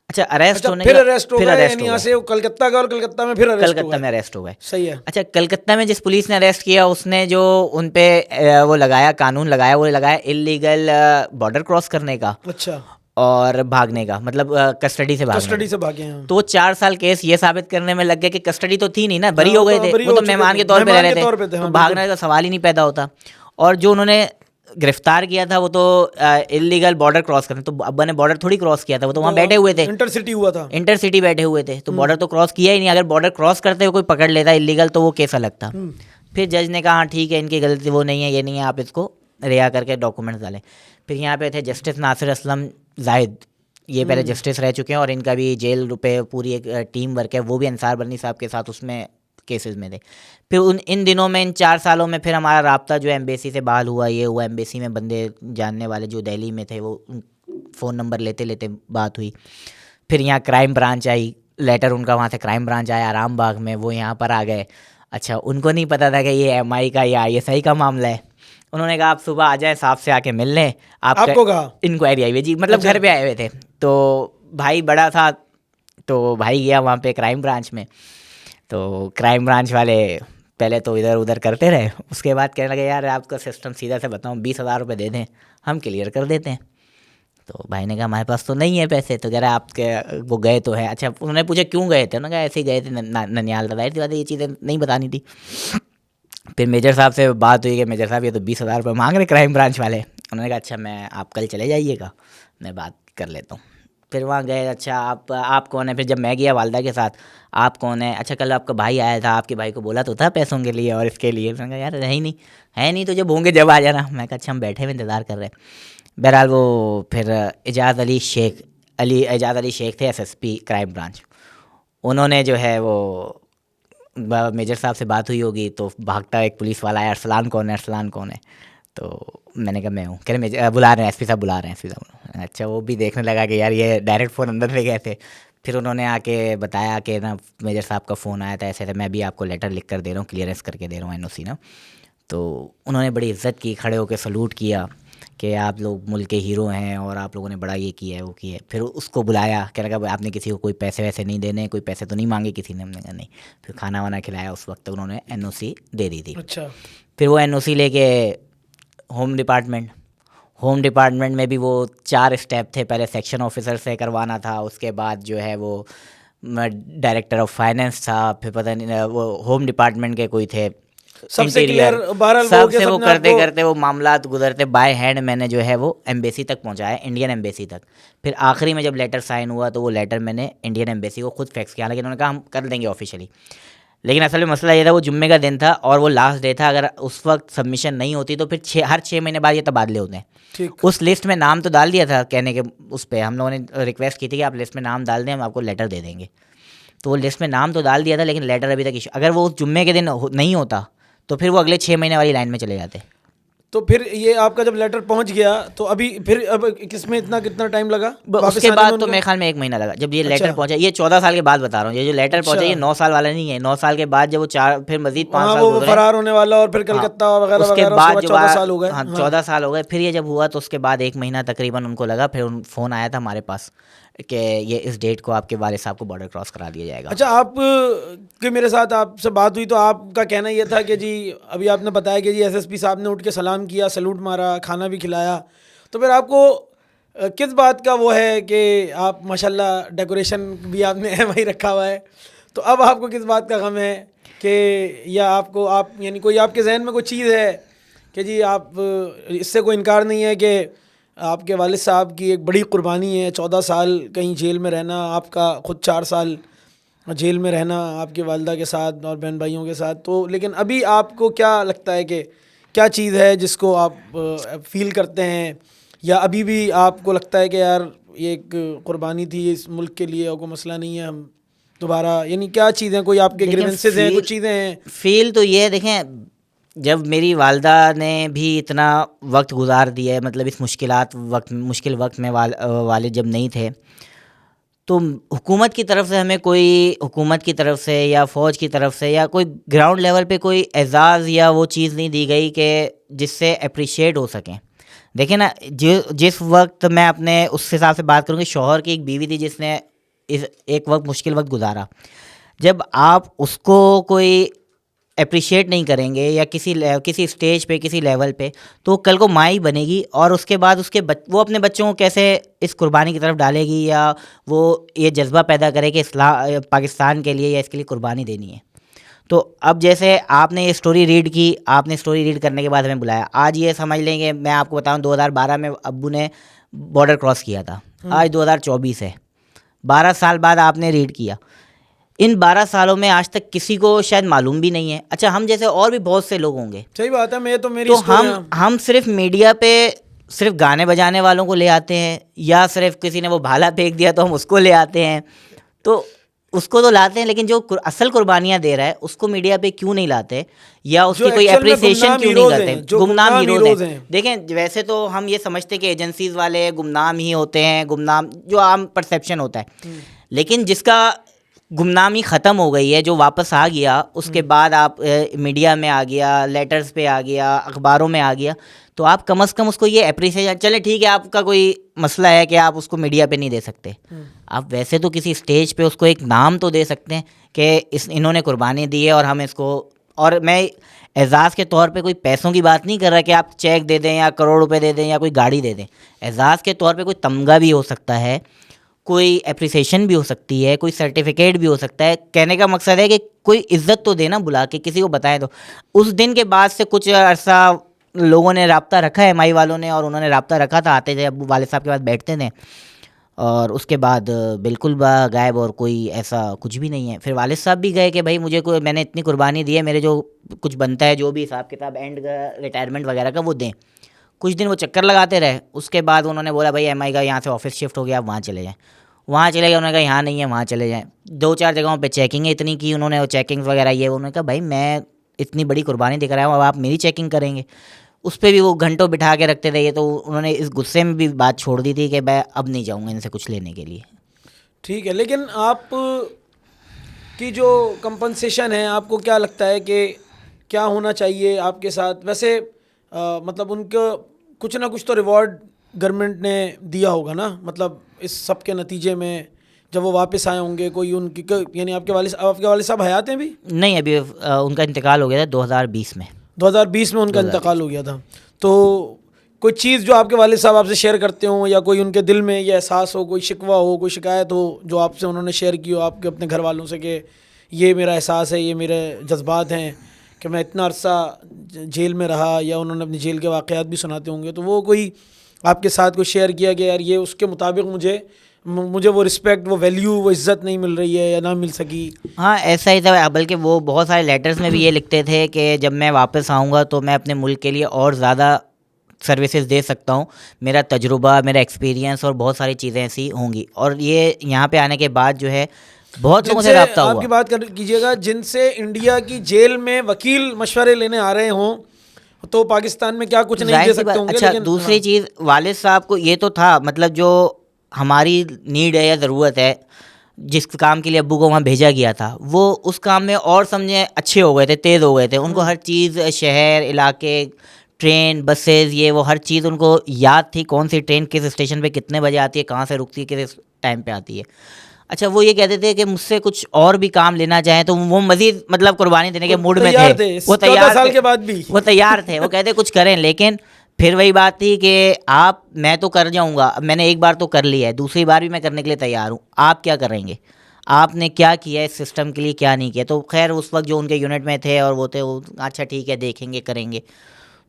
[SPEAKER 2] अच्छा, अरेस्ट होने
[SPEAKER 1] फिर
[SPEAKER 2] के
[SPEAKER 1] अरेस्ट हो
[SPEAKER 2] फिर
[SPEAKER 1] गए,
[SPEAKER 2] अरेस्ट
[SPEAKER 1] यानी
[SPEAKER 2] हो
[SPEAKER 1] यहाँ
[SPEAKER 2] गए।
[SPEAKER 1] से वो कलकत्ता गए और कलकत्ता में फिर अरेस्ट हो
[SPEAKER 2] कलकत्ता
[SPEAKER 1] गए।
[SPEAKER 2] में अरेस्ट हो गए।
[SPEAKER 1] सही है।
[SPEAKER 2] अच्छा, कलकत्ता में जिस पुलिस ने अरेस्ट किया, उसने जो उन पे वो लगाया, कानून लगाया, वो लगाया इलीगल बॉर्डर क्रॉस करने का
[SPEAKER 1] अच्छा,
[SPEAKER 2] और भागने का, मतलब कस्टडी से भागने
[SPEAKER 1] कस्टडी
[SPEAKER 2] का।
[SPEAKER 1] से भागे हैं।
[SPEAKER 2] तो वो 4 साल केस ये साबित करने में लग गए कि कस्टडी तो थी नहीं ना, बरी
[SPEAKER 1] हाँ,
[SPEAKER 2] हो
[SPEAKER 1] वो
[SPEAKER 2] गए
[SPEAKER 1] तो
[SPEAKER 2] थे,
[SPEAKER 1] बरी
[SPEAKER 2] वो
[SPEAKER 1] हो
[SPEAKER 2] तो
[SPEAKER 1] चुके
[SPEAKER 2] मेहमान
[SPEAKER 1] थे,
[SPEAKER 2] के तौर पे रह
[SPEAKER 1] मेहमान
[SPEAKER 2] रहे
[SPEAKER 1] के
[SPEAKER 2] थे,
[SPEAKER 1] तौर पे थे,
[SPEAKER 2] तो
[SPEAKER 1] हाँ,
[SPEAKER 2] भागने का सवाल ही नहीं पैदा होता। और जो उन्होंने गिरफ्तार किया था वो तो इलीगल बॉर्डर क्रॉस करने, तो अब्बा ने बॉर्डर थोड़ी क्रॉस किया था, वो तो वहाँ बैठे हुए थे,
[SPEAKER 1] इंटरसिटी हुआ था।
[SPEAKER 2] इंटरसिटी बैठे हुए थे, तो बॉर्डर तो क्रॉस किया ही नहीं। अगर बॉर्डर क्रॉस करते हुए कोई पकड़ लेता इलीगल, तो वो केस अलग था। फिर जज ने कहा हाँ ठीक है, इनकी गलती वो नहीं है, ये नहीं है, आप इसको रिहा करके डॉक्यूमेंट्स डालें। फिर यहाँ पे थे जस्टिस नासिर असलम जाहिद, ये पहले जस्टिस रह चुके हैं, और इनका भी जेल रुपए पूरी एक टीम वर्क है, वो भी अंसार बरनी साहब के साथ उसमें केसेस में थे। फिर इन दिनों में, इन 4 सालों में, फिर हमारा राब्ता जो है एम्बेसी से बहाल हुआ। ये हुआ एम्बेसी में बंदे जानने वाले जो दिल्ली में थे, वो फ़ोन नंबर लेते लेते बात हुई। फिर यहाँ क्राइम ब्रांच आई, लेटर उनका वहाँ से क्राइम ब्रांच आया आराम बाग में, वो यहाँ पर आ गए। अच्छा, उनको नहीं पता था कि ये MI का या ISI का मामला है। उन्होंने कहा आप सुबह आ जाएं, साहब से आके मिल लें।
[SPEAKER 1] आपको कहा?
[SPEAKER 2] इंक्वायरी आई हुई जी, मतलब घर पे आए हुए थे। तो भाई बड़ा था, तो भाई गया वहाँ पे क्राइम ब्रांच में। तो क्राइम ब्रांच वाले पहले तो इधर उधर करते रहे, उसके बाद कहने लगे यार आपका सिस्टम सीधा से बताऊँ 20,000 रुपये दे दें, हम क्लियर कर देते हैं। तो भाई ने कहा हमारे पास तो नहीं है पैसे। तो कह रहा आपके वो गए तो है। अच्छा, उन्होंने पूछा क्यों गए थे, उन्होंने कहा ऐसे ही गए थे ननिहाल। जाहिर सी बात है ये चीज़ें नहीं बतानी थी। फिर मेजर साहब से बात हुई कि मेजर साहब ये तो 20,000 रुपये मांग रहे क्राइम ब्रांच वाले। उन्होंने कहा अच्छा मैं आप कल चले जाइएगा, मैं बात कर लेता हूँ। फिर वहाँ गए। अच्छा आप कौन है? फिर जब मैं गया वालदा के साथ, आप कौन है? अच्छा कल आपका भाई आया था, आपके भाई को बोला तो था पैसों के लिए और इसके लिए। मैंने कहा यार है नहीं तो जब होंगे जब आ जाना। मैं कहा अच्छा हम बैठे हुए इंतज़ार कर रहे हैं। बहरहाल वो फिर एजाज़ अली शेख थे SSP क्राइम ब्रांच। उन्होंने जो है वो मेजर साहब से बात हुई होगी, तो भागता एक पुलिस वाला आया, अरसलान कौन है? तो मैंने कहा मैं हूँ। कह रहे मेजर बुला रहे हैं, SP साहब बुला रहे हैं। SP साहब अच्छा, वो भी देखने लगा कि यार ये डायरेक्ट फ़ोन अंदर ले गए थे। फिर उन्होंने आके बताया कि ना मेजर साहब का फ़ोन आया था, ऐसे-ऐसे मैं भी आपको लेटर लिख कर दे रहा हूँ, क्लियरेंस करके दे रहा हूँ एनओसी ना। तो उन्होंने बड़ी इज़्ज़त की, खड़े होके सैल्यूट किया कि आप लोग मुल्क के हीरो हैं और आप लोगों ने बड़ा ये किया है, वो किया है। फिर उसको बुलाया, कहने लगा आपने किसी को कोई पैसे-वैसे नहीं देने, कोई पैसे तो नहीं माँगे किसी ने? हमने कहा नहीं। फिर खाना-वाना खिलाया, उस वक़्त उन्होंने एनओसी दे दी थी।
[SPEAKER 1] अच्छा।
[SPEAKER 2] फिर वो एनओसी लेके होम डिपार्टमेंट, होम डिपार्टमेंट में भी वो 4 स्टेप थे। पहले सेक्शन ऑफिसर से करवाना था, उसके बाद जो है वो डायरेक्टर ऑफ फाइनेंस था, फिर पता नहीं वो होम डिपार्टमेंट के कोई थे,
[SPEAKER 1] सबसे
[SPEAKER 2] इंटीरियर,
[SPEAKER 1] क्लियर बहरहाल वो
[SPEAKER 2] सब
[SPEAKER 1] के
[SPEAKER 2] से वो
[SPEAKER 1] सबने
[SPEAKER 2] करते
[SPEAKER 1] आपको
[SPEAKER 2] करते वो मामलात गुजरते बाय हैंड मैंने जो है वो एम्बेसी तक पहुंचाया, इंडियन एम्बेसी तक। फिर आखिरी में जब लेटर साइन हुआ तो वो लेटर मैंने इंडियन एम्बेसी को खुद फैक्स किया, हालांकि उन्होंने कहा हम कर देंगे ऑफिशियली। लेकिन असल में मसला ये था, वो जुम्मे का दिन था और वो लास्ट डे था। अगर उस वक्त सबमिशन नहीं होती तो फिर हर 6 महीने बाद ये तबादले होते हैं।
[SPEAKER 1] ठीक।
[SPEAKER 2] उस लिस्ट में नाम तो डाल दिया था, कहने के उस पर हम लोगों ने रिक्वेस्ट की थी कि आप लिस्ट में नाम डाल दें, हम आपको लेटर दे देंगे। तो वो लिस्ट में नाम तो डाल दिया था, लेकिन लेटर अभी तक इशू, अगर वो उस जुम्मे के दिन नहीं होता तो फिर वो अगले 6 महीने वाली लाइन में चले जाते।
[SPEAKER 1] तो फिर ये आपका जब लेटर पहुंच गया तो अभी फिर अब किसमें कितना टाइम लगा वापस
[SPEAKER 2] उसके
[SPEAKER 1] आने में
[SPEAKER 2] बाद तो
[SPEAKER 1] उनको?
[SPEAKER 2] मेरे ख्याल में 1 महीना लगा जब ये
[SPEAKER 1] अच्छा।
[SPEAKER 2] लेटर पहुंचा। ये 14 साल के बाद बता रहा हूँ, ये जो लेटर पहुंचा ये
[SPEAKER 1] अच्छा।
[SPEAKER 2] 9 साल वाला नहीं है। 9 साल के बाद जब वो 4 फिर मजीद 5
[SPEAKER 1] हाँ
[SPEAKER 2] साल
[SPEAKER 1] वो
[SPEAKER 2] गुजरे।
[SPEAKER 1] फरार होने वाला और फिर
[SPEAKER 2] हाँ,
[SPEAKER 1] कलकत्ता वगैरह
[SPEAKER 2] उसके
[SPEAKER 1] वगैरह, उसके
[SPEAKER 2] बाद
[SPEAKER 1] बाद
[SPEAKER 2] जो
[SPEAKER 1] 14 साल हो गए।
[SPEAKER 2] हाँ
[SPEAKER 1] हाँ।
[SPEAKER 2] 14 साल हो गए। फिर ये जब हुआ तो उसके बाद 1 महीना तकरीबन उनको लगा, फिर फ़ोन आया था हमारे पास कि ये इस डेट को आपके वाले साहब को बॉर्डर क्रॉस करा दिया जाएगा।
[SPEAKER 1] अच्छा, आप कि मेरे साथ आपसे बात हुई तो आपका कहना ये था कि जी अभी आपने बताया कि जी एसएसपी साहब ने उठ के सलाम किया, सैल्यूट मारा, खाना भी खिलाया, तो फिर आपको किस बात का वो है कि आप माशाल्लाह डेकोरेशन भी आपने वही रखा हुआ है, तो अब आपको किस बात का गम है कि या आपको आप यानी कोई आपके जहन में कोई चीज़ है कि जी आप इससे कोई इनकार नहीं है कि आपके वालिद साहब की एक बड़ी कुर्बानी है, 14 साल कहीं जेल में रहना, आपका ख़ुद 4 साल जेल में रहना आपकी वालदा के साथ और बहन भाइयों के साथ, तो लेकिन अभी आपको क्या लगता है कि क्या चीज़ है जिसको आप फील करते हैं, या अभी भी आपको लगता है कि यार ये एक कुर्बानी थी इस मुल्क के लिए और कोई मसला नहीं है, हम दोबारा, यानी क्या चीज़ें, कोई आपके ग्रीवेंसेस हैं, कुछ चीज़ें हैं?
[SPEAKER 2] फील तो ये है, देखें जब मेरी वालदा ने भी इतना वक्त गुजार दिया है, मतलब इस मुश्किल वक्त में वालिद जब नहीं थे, तो हुकूमत की तरफ से हमें कोई, हुकूमत की तरफ से या फ़ौज की तरफ से या कोई ग्राउंड लेवल पे कोई एजाज़ या वो चीज़ नहीं दी गई कि जिससे अप्रिशिएट हो सकें। देखिए ना, जिस वक्त मैं अपने उस हिसाब से बात करूँगी, शौहर की एक बीवी थी जिसने इस एक वक्त मुश्किल वक्त गुजारा। जब आप उसको कोई अप्रिशिएट नहीं करेंगे या किसी स्टेज पे, किसी लेवल पे, तो कल को माँ ही बनेगी और उसके बाद वो अपने बच्चों को कैसे इस कुर्बानी की तरफ डालेगी, या वो ये जज्बा पैदा करे कि पाकिस्तान के लिए या इसके लिए कुर्बानी देनी है। तो अब जैसे आपने ये स्टोरी रीड की, आपने स्टोरी रीड करने के बाद हमें बुलाया, आज ये समझ लेंगे, मैं आपको बताऊं 2012 में अब्बू ने बॉर्डर क्रॉस किया था, आज 2024 है, 12 साल बाद आपने रीड किया। इन 12 सालों में आज तक किसी को शायद मालूम भी नहीं है। अच्छा, हम जैसे और भी बहुत से लोग होंगे,
[SPEAKER 1] सही बात है, मैं तो मेरी
[SPEAKER 2] तो
[SPEAKER 1] स्टोरी
[SPEAKER 2] हम सिर्फ मीडिया पे सिर्फ गाने बजाने वालों को ले आते हैं, या सिर्फ किसी ने वो भाला फेंक दिया तो हम उसको ले आते हैं, तो उसको तो लाते हैं, लेकिन जो असल कुर्बानियाँ दे रहा है उसको मीडिया पे क्यों नहीं लाते, या उसकी कोई
[SPEAKER 1] एक्चुअल में
[SPEAKER 2] अप्रिसिएशन
[SPEAKER 1] गुमनाम
[SPEAKER 2] क्यों नहीं
[SPEAKER 1] हीरोज
[SPEAKER 2] करते?
[SPEAKER 1] हैं, जो
[SPEAKER 2] गुमनाम
[SPEAKER 1] गुमनाम
[SPEAKER 2] हीरोज
[SPEAKER 1] हीरोज
[SPEAKER 2] हैं।
[SPEAKER 1] हैं।
[SPEAKER 2] देखें, वैसे तो हम ये समझते हैं कि एजेंसीज वाले गुमनाम ही होते हैं, गुमनाम जो आम परसेप्शन होता है, लेकिन जिसका गुमनामी ख़त्म हो गई है, जो वापस आ गया, उसके बाद आप मीडिया में आ गया, लेटर्स पे आ गया, अखबारों में आ गया, तो आप कम से कम उसको ये अप्रिसिएशन, चले ठीक है आपका कोई मसला है कि आप उसको मीडिया पे नहीं दे सकते, आप वैसे तो किसी स्टेज पे उसको एक नाम तो दे सकते हैं कि इन्होंने कुर्बानी दी है और हम इसको, और मैं एजाज़ के तौर पे कोई पैसों की बात नहीं कर रहा कि आप चेक दे दें या करोड़ रुपए दे दें या कोई गाड़ी दे दें। एजाज़ के तौर पे कोई तमगा भी हो सकता है, कोई एप्रिसिएशन भी हो सकती है, कोई सर्टिफिकेट भी हो सकता है। कहने का मकसद है कि कोई इज्जत तो देना, बुला के किसी को बताएं। तो उस दिन के बाद से कुछ अरसा लोगों ने राब्ता रखा है, एमआई वालों ने, और उन्होंने राब्ता रखा था, आते थे अब्बू वाले साहब के पास बैठते थे, और उसके बाद बिल्कुल गायब, और कोई ऐसा कुछ भी नहीं है। फिर वालिद साहब भी गए कि भाई मुझे कोई, मैंने इतनी कुर्बानी दी है, मेरे जो कुछ बनता है, जो भी हिसाब किताब एंड का रिटायरमेंट वगैरह का, वो दें। कुछ दिन वो चक्कर लगाते रहे, उसके बाद उन्होंने बोला भाई एमआई का यहाँ से ऑफिस शिफ्ट हो गया, आप वहाँ चले जाएँ। वहाँ चले गए, उन्होंने कहा यहाँ नहीं है, वहाँ चले जाएँ। 2-4 जगहों पे चेकिंग इतनी की उन्होंने, वो चेकिंग्स वगैरह ये, उन्होंने कहा भाई मैं इतनी बड़ी कुर्बानी दिख रहा हूँ, अब आप मेरी चेकिंग करेंगे। उस पे भी वो घंटों बिठा के रखते थे। ये तो उन्होंने इस गुस्से में भी बात छोड़ दी थी कि मैं अब नहीं जाऊँगा इनसे कुछ लेने के लिए।
[SPEAKER 1] ठीक है, लेकिन आप की जो कंपनसेशन है, आपको क्या लगता है कि क्या होना चाहिए आपके साथ? वैसे मतलब उनको कुछ ना कुछ तो रिवॉर्ड गवर्नमेंट ने दिया होगा ना, मतलब इस सब के नतीजे में जब वो वापस आए होंगे, कोई उनकी यानी आपके वाले साहब हयात हैं भी?
[SPEAKER 2] नहीं, अभी उनका इंतकाल हो गया था 2020 में।
[SPEAKER 1] 2020 में उनका
[SPEAKER 2] 2020
[SPEAKER 1] इंतकाल हो गया था। तो कोई चीज़ जो आपके वालिद साहब आपसे शेयर करते हो, या कोई उनके दिल में ये एहसास हो, कोई शिकवा हो, कोई शिकायत हो जो आपसे उन्होंने शेयर की हो आपके अपने घर वालों से, कि ये मेरा एहसास है, ये मेरे जज्बात हैं कि मैं इतना अरसा जेल में रहा, या उन्होंने अपनी जेल के वाक़यात भी सुनाते होंगे, तो वो कोई आपके साथ कोई शेयर किया कि यार ये उसके मुताबिक मुझे वो रिस्पेक्ट, वो वैल्यू, वो इज़्ज़त नहीं मिल रही है या ना मिल सकी?
[SPEAKER 2] हाँ, ऐसा ही था। बल्कि वो बहुत सारे लेटर्स में भी ये लिखते थे कि जब मैं वापस आऊँगा तो मैं अपने मुल्क के लिए और ज़्यादा सर्विसेज दे सकता हूँ। मेरा तजुर्बा, मेरा एक्सपीरियंस और बहुत सारी चीज़ें ऐसी होंगी। और ये यहाँ पे आने के बाद जो है बहुत लोगों से
[SPEAKER 1] जिनसे
[SPEAKER 2] रब्ता हुआ।
[SPEAKER 1] आपकी बात कीजिएगा, जिनसे इंडिया की जेल में वकील मशवरे लेने आ रहे हों, तो पाकिस्तान में क्या कुछ नहीं दे
[SPEAKER 2] ज़ाहिर सी
[SPEAKER 1] सकते
[SPEAKER 2] बात।
[SPEAKER 1] होंगे?
[SPEAKER 2] अच्छा,
[SPEAKER 1] लेकिन
[SPEAKER 2] दूसरी
[SPEAKER 1] हाँ,
[SPEAKER 2] चीज़, वालिद साहब को ये तो था, मतलब जो हमारी नीड है या ज़रूरत है, जिस काम के लिए अब्बू को वहाँ भेजा गया था, वो उस काम में और समझे अच्छे हो गए थे, तेज़ हो गए थे। उनको हर चीज़, शहर, इलाके, ट्रेन, बसेज़, ये वो हर चीज़ उनको याद थी, कौन सी ट्रेन किस स्टेशन पे कितने बजे आती है, कहाँ से रुकती है, किस टाइम पे आती है। अच्छा, वो ये कहते थे कि मुझसे कुछ और भी काम लेना चाहें तो वो मज़ीद मतलब कुर्बानी देने के
[SPEAKER 1] वो
[SPEAKER 2] मूड में
[SPEAKER 1] तैयार
[SPEAKER 2] थे।
[SPEAKER 1] थे
[SPEAKER 2] वो
[SPEAKER 1] 14
[SPEAKER 2] तैयार
[SPEAKER 1] साल
[SPEAKER 2] थे।
[SPEAKER 1] के बाद भी।
[SPEAKER 2] वो तैयार थे, वो कहते कुछ करें, लेकिन फिर वही बात थी कि मैं तो कर जाऊँगा, अब मैंने एक बार तो कर लिया है, दूसरी बार भी मैं करने के लिए तैयार हूँ, आप क्या करेंगे? आपने क्या किया इस सिस्टम के लिए, क्या नहीं किया? तो खैर उस वक्त जो उनके यूनिट में थे और वो थे, वो अच्छा ठीक है, देखेंगे, करेंगे।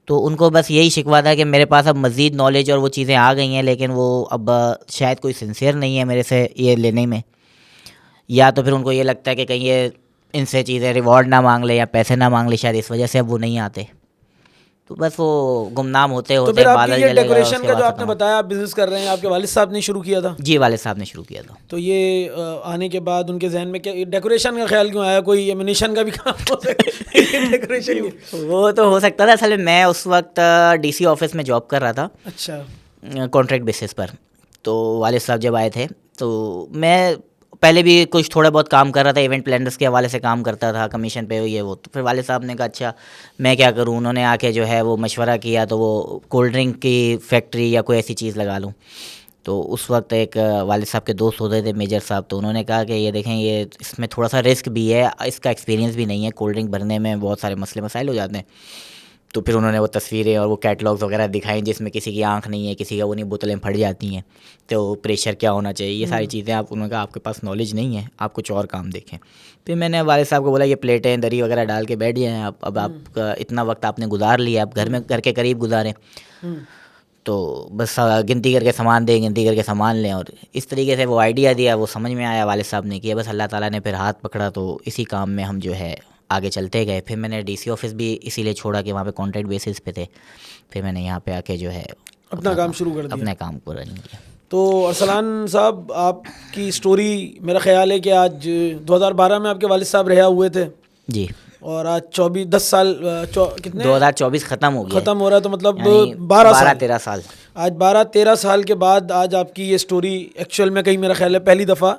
[SPEAKER 2] तो उनको बस यही शिकवा था कि मेरे पास अब मज़ीद नॉलेज और वो चीज़ें आ गई हैं, लेकिन वो अब शायद कोई सिंसियर नहीं है मेरे से ये लेने में, या तो फिर उनको ये लगता है कि कहीं ये इनसे चीज़ें रिवॉर्ड ना मांग ले या पैसे ना मांग ले, शायद इस वजह से अब वो नहीं आते। तो बस वो गुमनाम होते
[SPEAKER 1] तो
[SPEAKER 2] होते
[SPEAKER 1] फिर आपकी
[SPEAKER 2] बादल
[SPEAKER 1] ये
[SPEAKER 2] चले गए,
[SPEAKER 1] डेकोरेशन
[SPEAKER 2] उसके
[SPEAKER 1] का जो
[SPEAKER 2] बाद
[SPEAKER 1] आपने
[SPEAKER 2] खत्म।
[SPEAKER 1] बताया आप बिजनेस कर रहे हैं, आपके वालिद साहब ने शुरू किया था?
[SPEAKER 2] जी, वालिद साहब ने शुरू किया था।
[SPEAKER 1] तो ये आने के बाद उनके जहन में क्या डेकोरेशन का ख्याल क्यों आया? कोई एमिनेशन का भी काम हो सकता है डेकोरेशन की?
[SPEAKER 2] वो तो हो सकता था। असल में मैं उस वक्त डीसी ऑफिस में जॉब कर रहा था,
[SPEAKER 1] अच्छा।
[SPEAKER 2] कॉन्ट्रैक्ट बेसिस पर। तो वालिद साहब जब आए थे तो मैं पहले भी कुछ थोड़ा बहुत काम कर रहा था, इवेंट प्लानर्स के हवाले से काम करता था, कमीशन पे ये वो। तो फिर वालिद साहब ने कहा अच्छा मैं क्या करूं, उन्होंने आके जो है वो मशवरा किया, तो वो कोल्ड ड्रिंक की फैक्ट्री या कोई ऐसी चीज़ लगा लूं। तो उस वक्त एक वालिद साहब के दोस्त होते थे, मेजर साहब, तो उन्होंने कहा कि ये देखें, ये इसमें थोड़ा सा रिस्क भी है, इसका एक्सपीरियंस भी नहीं है, कोल्ड ड्रिंक भरने में बहुत सारे मसले मसाइल हो जाते हैं। तो फिर उन्होंने वो तस्वीरें और वो कैटलॉग्स वगैरह दिखाई जिसमें किसी की आंख नहीं है, किसी का वो नहीं, बोतलें फट जाती हैं, तो प्रेशर क्या होना चाहिए, ये सारी चीज़ें आप, उन्होंने कहा आपके पास नॉलेज नहीं है, आप कुछ और काम देखें। फिर मैंने वालिद साहब को बोला ये प्लेटें दरी वगैरह डाल के बैठ जाएँ आप, अब आपका इतना वक्त आपने गुजार लिया, आप घर के करीब गुजारें, तो बस गिनती करके सामान दें, गिनती करके सामान लें। और इस तरीके से वो आइडिया दिया, वो समझ में आया, वालिद साहब ने किया, बस अल्लाह ताला ने फिर हाथ पकड़ा, तो इसी काम में हम जो है आगे चलते गए। फिर मैंने डीसी ऑफिस भी इसीलिए छोड़ा कि वहाँ पे कॉन्ट्रैक्ट बेसिस पे थे, फिर मैंने यहाँ पे आके जो है
[SPEAKER 1] अपना काम शुरू कर दिया।
[SPEAKER 2] अपने काम को रन किया।
[SPEAKER 1] तो अरसलान साहब, आपकी स्टोरी मेरा ख्याल है कि आज 2012 में आपके वालिद साहब रिहा हुए थे,
[SPEAKER 2] जी,
[SPEAKER 1] और आज 10 साल कितने
[SPEAKER 2] 2024 ख़त्म हो गया,
[SPEAKER 1] ख़त्म हो रहा है, तो मतलब
[SPEAKER 2] यानी
[SPEAKER 1] 12
[SPEAKER 2] साल।
[SPEAKER 1] आज 12-13 साल के बाद आज आपकी ये स्टोरी एक्चुअल में कहीं मेरा ख्याल है पहली दफ़ा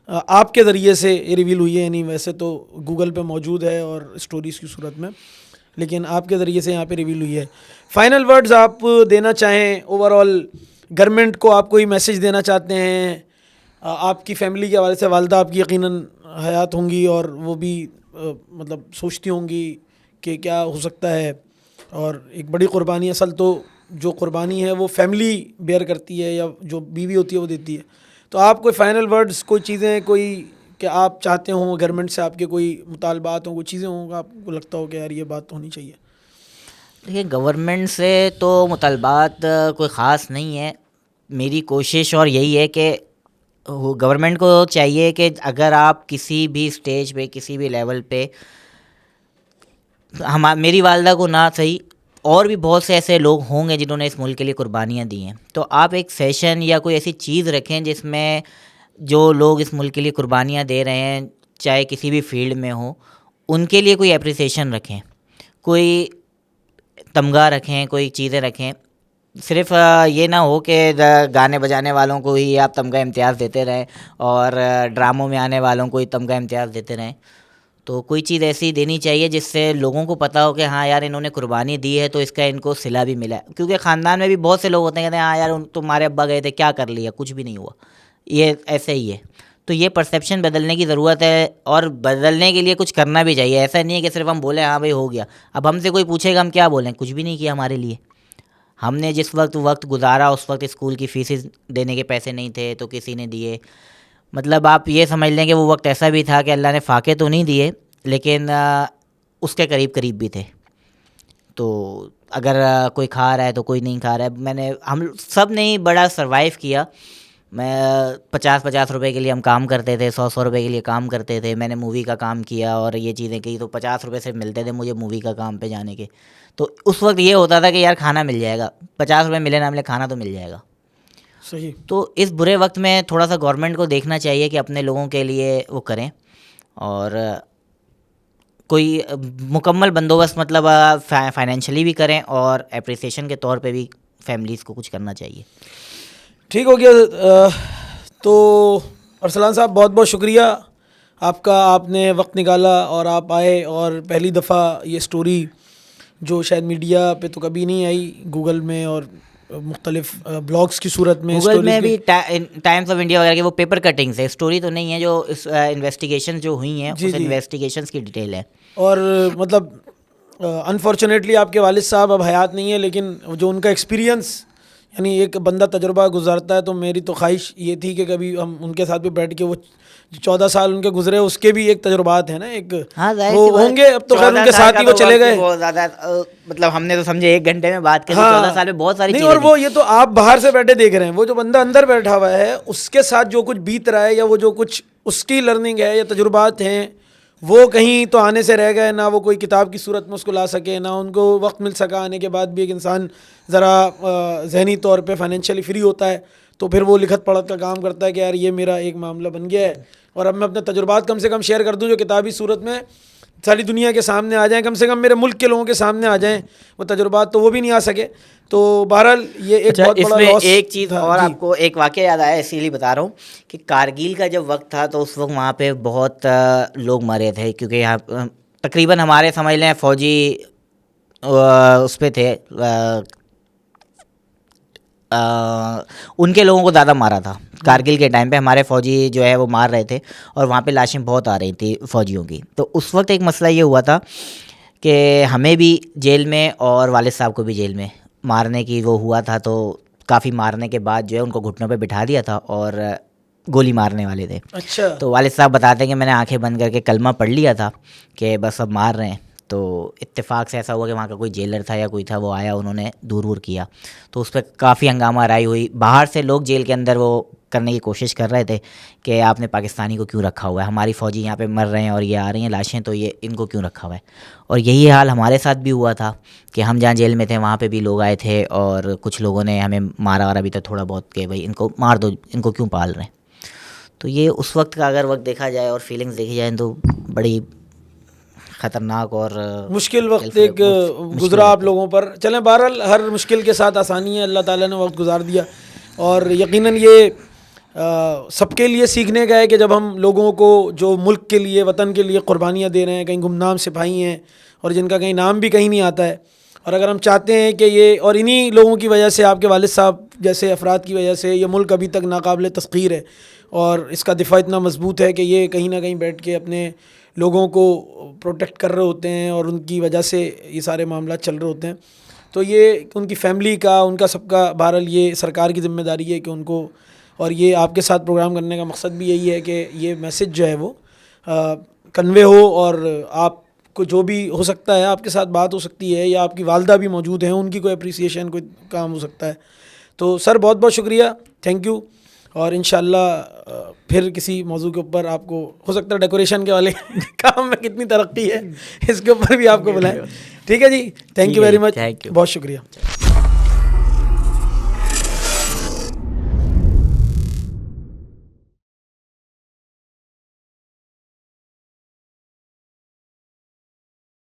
[SPEAKER 1] आपके ज़रिए से ये रिवील हुई है। यानी वैसे तो गूगल पे मौजूद है और स्टोरीज़ की सूरत में, लेकिन आपके ज़रिए से यहाँ पे रिवील हुई है। फाइनल वर्ड्स आप देना चाहें ओवरऑल गवर्नमेंट को, आप कोई मैसेज देना चाहते हैं? आपकी फ़ैमिली के हवाले से, वालदा आपकी यकीनन हयात होंगी और वो भी मतलब सोचती होंगी कि क्या हो सकता है, और एक बड़ी क़ुरबानी, असल तो जो क़ुरबानी है वो फैमिली बेयर करती है या जो बीवी होती है वो देती है। तो आप कोई फ़ाइनल वर्ड्स, कोई चीज़ें, कोई कि आप चाहते हो गवर्नमेंट से, आपके कोई मुतालबात हों, कोई चीज़ें हों आपको लगता हो कि यार ये बात होनी चाहिए?
[SPEAKER 2] देखिए, गवर्नमेंट से तो मुतालबात कोई ख़ास नहीं है। मेरी कोशिश और यही है कि गवर्नमेंट को चाहिए कि अगर आप किसी भी स्टेज पे, किसी भी लेवल पे, मेरी वालदा को ना सही, और भी बहुत से ऐसे लोग होंगे जिन्होंने इस मुल्क के लिए कुर्बानियाँ दी हैं, तो आप एक सेशन या कोई ऐसी चीज़ रखें जिसमें जो लोग इस मुल्क के लिए कुर्बानियाँ दे रहे हैं, चाहे किसी भी फील्ड में हो, उनके लिए कोई एप्रिसिएशन रखें। कोई तमगा रखें, कोई चीज़ें रखें। सिर्फ ये ना हो कि गाने बजाने वालों को ही आप तमगा इम्तियाज़ देते रहें और ड्रामों में आने वालों को ही तमगा इम्तियाज़ देते रहें। तो कोई चीज़ ऐसी देनी चाहिए जिससे लोगों को पता हो कि हाँ यार, इन्होंने कुर्बानी दी है तो इसका इनको सिला भी मिला है। क्योंकि ख़ानदान में भी बहुत से लोग होते हैं, कहते हैं हाँ यार, तुम्हारे अब्बा गए थे, क्या कर लिया, कुछ भी नहीं हुआ, ये ऐसे ही है। तो ये परसेप्शन बदलने की ज़रूरत है और बदलने के लिए कुछ करना भी चाहिए। ऐसा नहीं है कि सिर्फ हम बोलें हाँ भाई हो गया। अब हमसे कोई पूछेगा हम क्या बोलें, कुछ भी नहीं किया हमारे लिए। हमने जिस वक्त गुजारा उस वक्त स्कूल की फ़ीसें देने के पैसे नहीं थे तो किसी ने दिए। मतलब आप ये समझ लें कि वो वक्त ऐसा भी था कि अल्लाह ने फाके तो नहीं दिए, लेकिन उसके करीब करीब भी थे। तो अगर कोई खा रहा है तो कोई नहीं खा रहा है। हम सब ने ही बड़ा सरवाइव किया। मैं 50-50 रुपए के लिए हम काम करते थे, 100-100 रुपए के लिए काम करते थे। मैंने मूवी का काम किया और ये चीज़ें की, तो 50 रुपए सिर्फ मिलते थे मुझे मूवी का काम पे जाने के। तो उस वक्त ये होता था कि यार खाना मिल जाएगा, 50 रुपए मिले ना मिले, खाना तो मिल जाएगा।
[SPEAKER 1] सही।
[SPEAKER 2] तो इस बुरे वक्त में थोड़ा सा गवर्नमेंट को देखना चाहिए कि अपने लोगों के लिए वो करें और कोई मुकम्मल बंदोबस्त, मतलब फाइनेंशियली भी करें और एप्रिसिएशन के तौर पे भी फैमिलीज़ को कुछ करना चाहिए।
[SPEAKER 1] ठीक हो गया। तो अरसलान साहब, बहुत बहुत शुक्रिया आपका, आपने वक्त निकाला और आप आए और पहली दफ़ा ये स्टोरी जो शायद मीडिया पे तो कभी नहीं आई, गूगल में और मुख्तलिफ ब्लॉग्स की सूरत में,
[SPEAKER 2] गूगल में भी टाइम्स ऑफ इंडिया वगैरह के वो पेपर कटिंग्स है, स्टोरी तो नहीं है। जो इन्वेस्टिगेशन जो हुई हैं उस इन्वेस्टिगेशंस की डिटेल है।
[SPEAKER 1] और मतलब अनफॉर्चुनेटली आपके वालिद साहब अब हयात नहीं है, लेकिन जो उनका एक्सपीरियंस, यानी एक बंदा तजुर्बा गुजारता है, तो मेरी तो ख्वाहिश ये थी कि कभी हम उनके साथ भी बैठ के, वो 14 साल उनके गुजरे उसके भी एक तजुर्बात है ना, एक
[SPEAKER 2] हाँ,
[SPEAKER 1] वो होंगे। अब तो खैर उनके साथ ही वो चले गए।
[SPEAKER 2] बहुत ज़्यादा, मतलब हमने तो समझे 1 घंटे में बात करी,
[SPEAKER 1] हाँ,
[SPEAKER 2] 14 साल में बहुत सारी
[SPEAKER 1] नहीं,
[SPEAKER 2] चीज़ें
[SPEAKER 1] और वो ये तो आप बाहर से बैठे देख रहे हैं, वो जो बंदा अंदर बैठा हुआ है उसके साथ जो कुछ बीत रहा है, या वो जो कुछ उसकी लर्निंग है या तजुर्बात हैं, वो कहीं तो आने से रह गए ना। वो कोई किताब की सूरत में उसको ला सके ना, उनको वक्त मिल सका। आने के बाद भी एक इंसान ज़रा जहनी तौर पे फाइनेंशियली फ्री होता है तो फिर वो लिखत पढ़त का काम करता है कि यार ये मेरा एक मामला बन गया है और अब मैं अपने तजुर्बात कम से कम शेयर कर दूं जो किताबी सूरत में सारी दुनिया के सामने आ जाएं, कम से कम मेरे मुल्क के लोगों के सामने आ जाएं। वो तजुर्बात तो वो भी नहीं आ सके। तो बहरहाल ये एक बहुत बड़ा लॉस।
[SPEAKER 2] एक चीज़ और आपको एक वाक़या याद आया, इसीलिए बता रहा हूँ कि कारगिल का जब वक्त था तो उस वक्त वहाँ पे बहुत लोग मरे थे, क्योंकि यहाँ तकरीबन हमारे समझ लें फ़ौजी उस पे थे, उनके लोगों को ज़्यादा मारा था। कारगिल के टाइम पे हमारे फ़ौजी जो है वो मार रहे थे और वहाँ पे लाशें बहुत आ रही थी फ़ौजियों की। तो उस वक्त एक मसला ये हुआ था कि हमें भी जेल में और वालिद साहब को भी जेल में मारने की वो हुआ था। तो काफ़ी मारने के बाद जो है उनको घुटनों पे बिठा दिया था और गोली मारने वाले थे।
[SPEAKER 1] अच्छा।
[SPEAKER 2] तो वालिद साहब बताते हैं कि मैंने आंखें बंद करके कलमा पढ़ लिया था कि बस अब मार रहे हैं। तो इत्तेफाक से ऐसा हुआ कि वहाँ का कोई जेलर था या कोई था, वो आया, उन्होंने दूर किया। तो उस पर काफ़ी हंगामा राई हुई। बाहर से लोग जेल के अंदर वो करने की कोशिश कर रहे थे कि आपने पाकिस्तानी को क्यों रखा हुआ है, हमारी फ़ौजी यहाँ पे मर रहे हैं और ये आ रही हैं लाशें, तो ये इनको क्यों रखा हुआ है। और यही हाल हमारे साथ भी हुआ था कि हम जहाँ जेल में थे वहाँ पे भी लोग आए थे और कुछ लोगों ने हमें मारा वारा भी था थोड़ा बहुत कि भाई इनको मार दो, इनको क्यों पाल रहे हैं। तो ये उस वक्त का अगर वक्त देखा जाए और फीलिंग्स देखी जाए तो बड़ी ख़तरनाक और
[SPEAKER 1] मुश्किल वक्त एक गुजरा आप लोगों पर। चलें, बहरहाल हर मुश्किल के साथ आसानी है, अल्लाह ताला ने वक्त गुजार दिया। और यकीनन ये सबके लिए सीखने का है कि जब हम लोगों को जो मुल्क के लिए, वतन के लिए क़ुरबानियाँ दे रहे हैं, कहीं गुमनाम सिपाही हैं और जिनका कहीं नाम भी कहीं नहीं आता है, और अगर हम चाहते हैं कि ये, और इन्हीं लोगों की वजह से, आपके वालिद साहब जैसे अफराद की वजह से ये मुल्क अभी तक नाकाबिल तस्खीर है और इसका दिफा इतना मजबूत है कि ये कहीं ना कहीं बैठ के अपने लोगों को प्रोटेक्ट कर रहे होते हैं और उनकी वजह से ये सारे मामला चल रहे होते हैं। तो ये उनकी फैमिली का, उनका सबका, बहरहाल ये सरकार की ज़िम्मेदारी है कि उनको, और ये आपके साथ प्रोग्राम करने का मकसद भी यही है कि ये मैसेज जो है वो कन्वे हो और आपको जो भी हो सकता है, आपके साथ बात हो सकती है या आपकी वालदा भी मौजूद हैं, उनकी कोई अप्रिसिएशन, कोई काम हो सकता है। तो सर बहुत बहुत शुक्रिया, थैंक यू। और इंशाल्लाह फिर किसी मौजू के ऊपर आपको, हो सकता है डेकोरेशन के वाले काम में कितनी तरक्की है इसके ऊपर भी आपको बुलाएं। ठीक है जी, थैंक यू वेरी मच, बहुत शुक्रिया।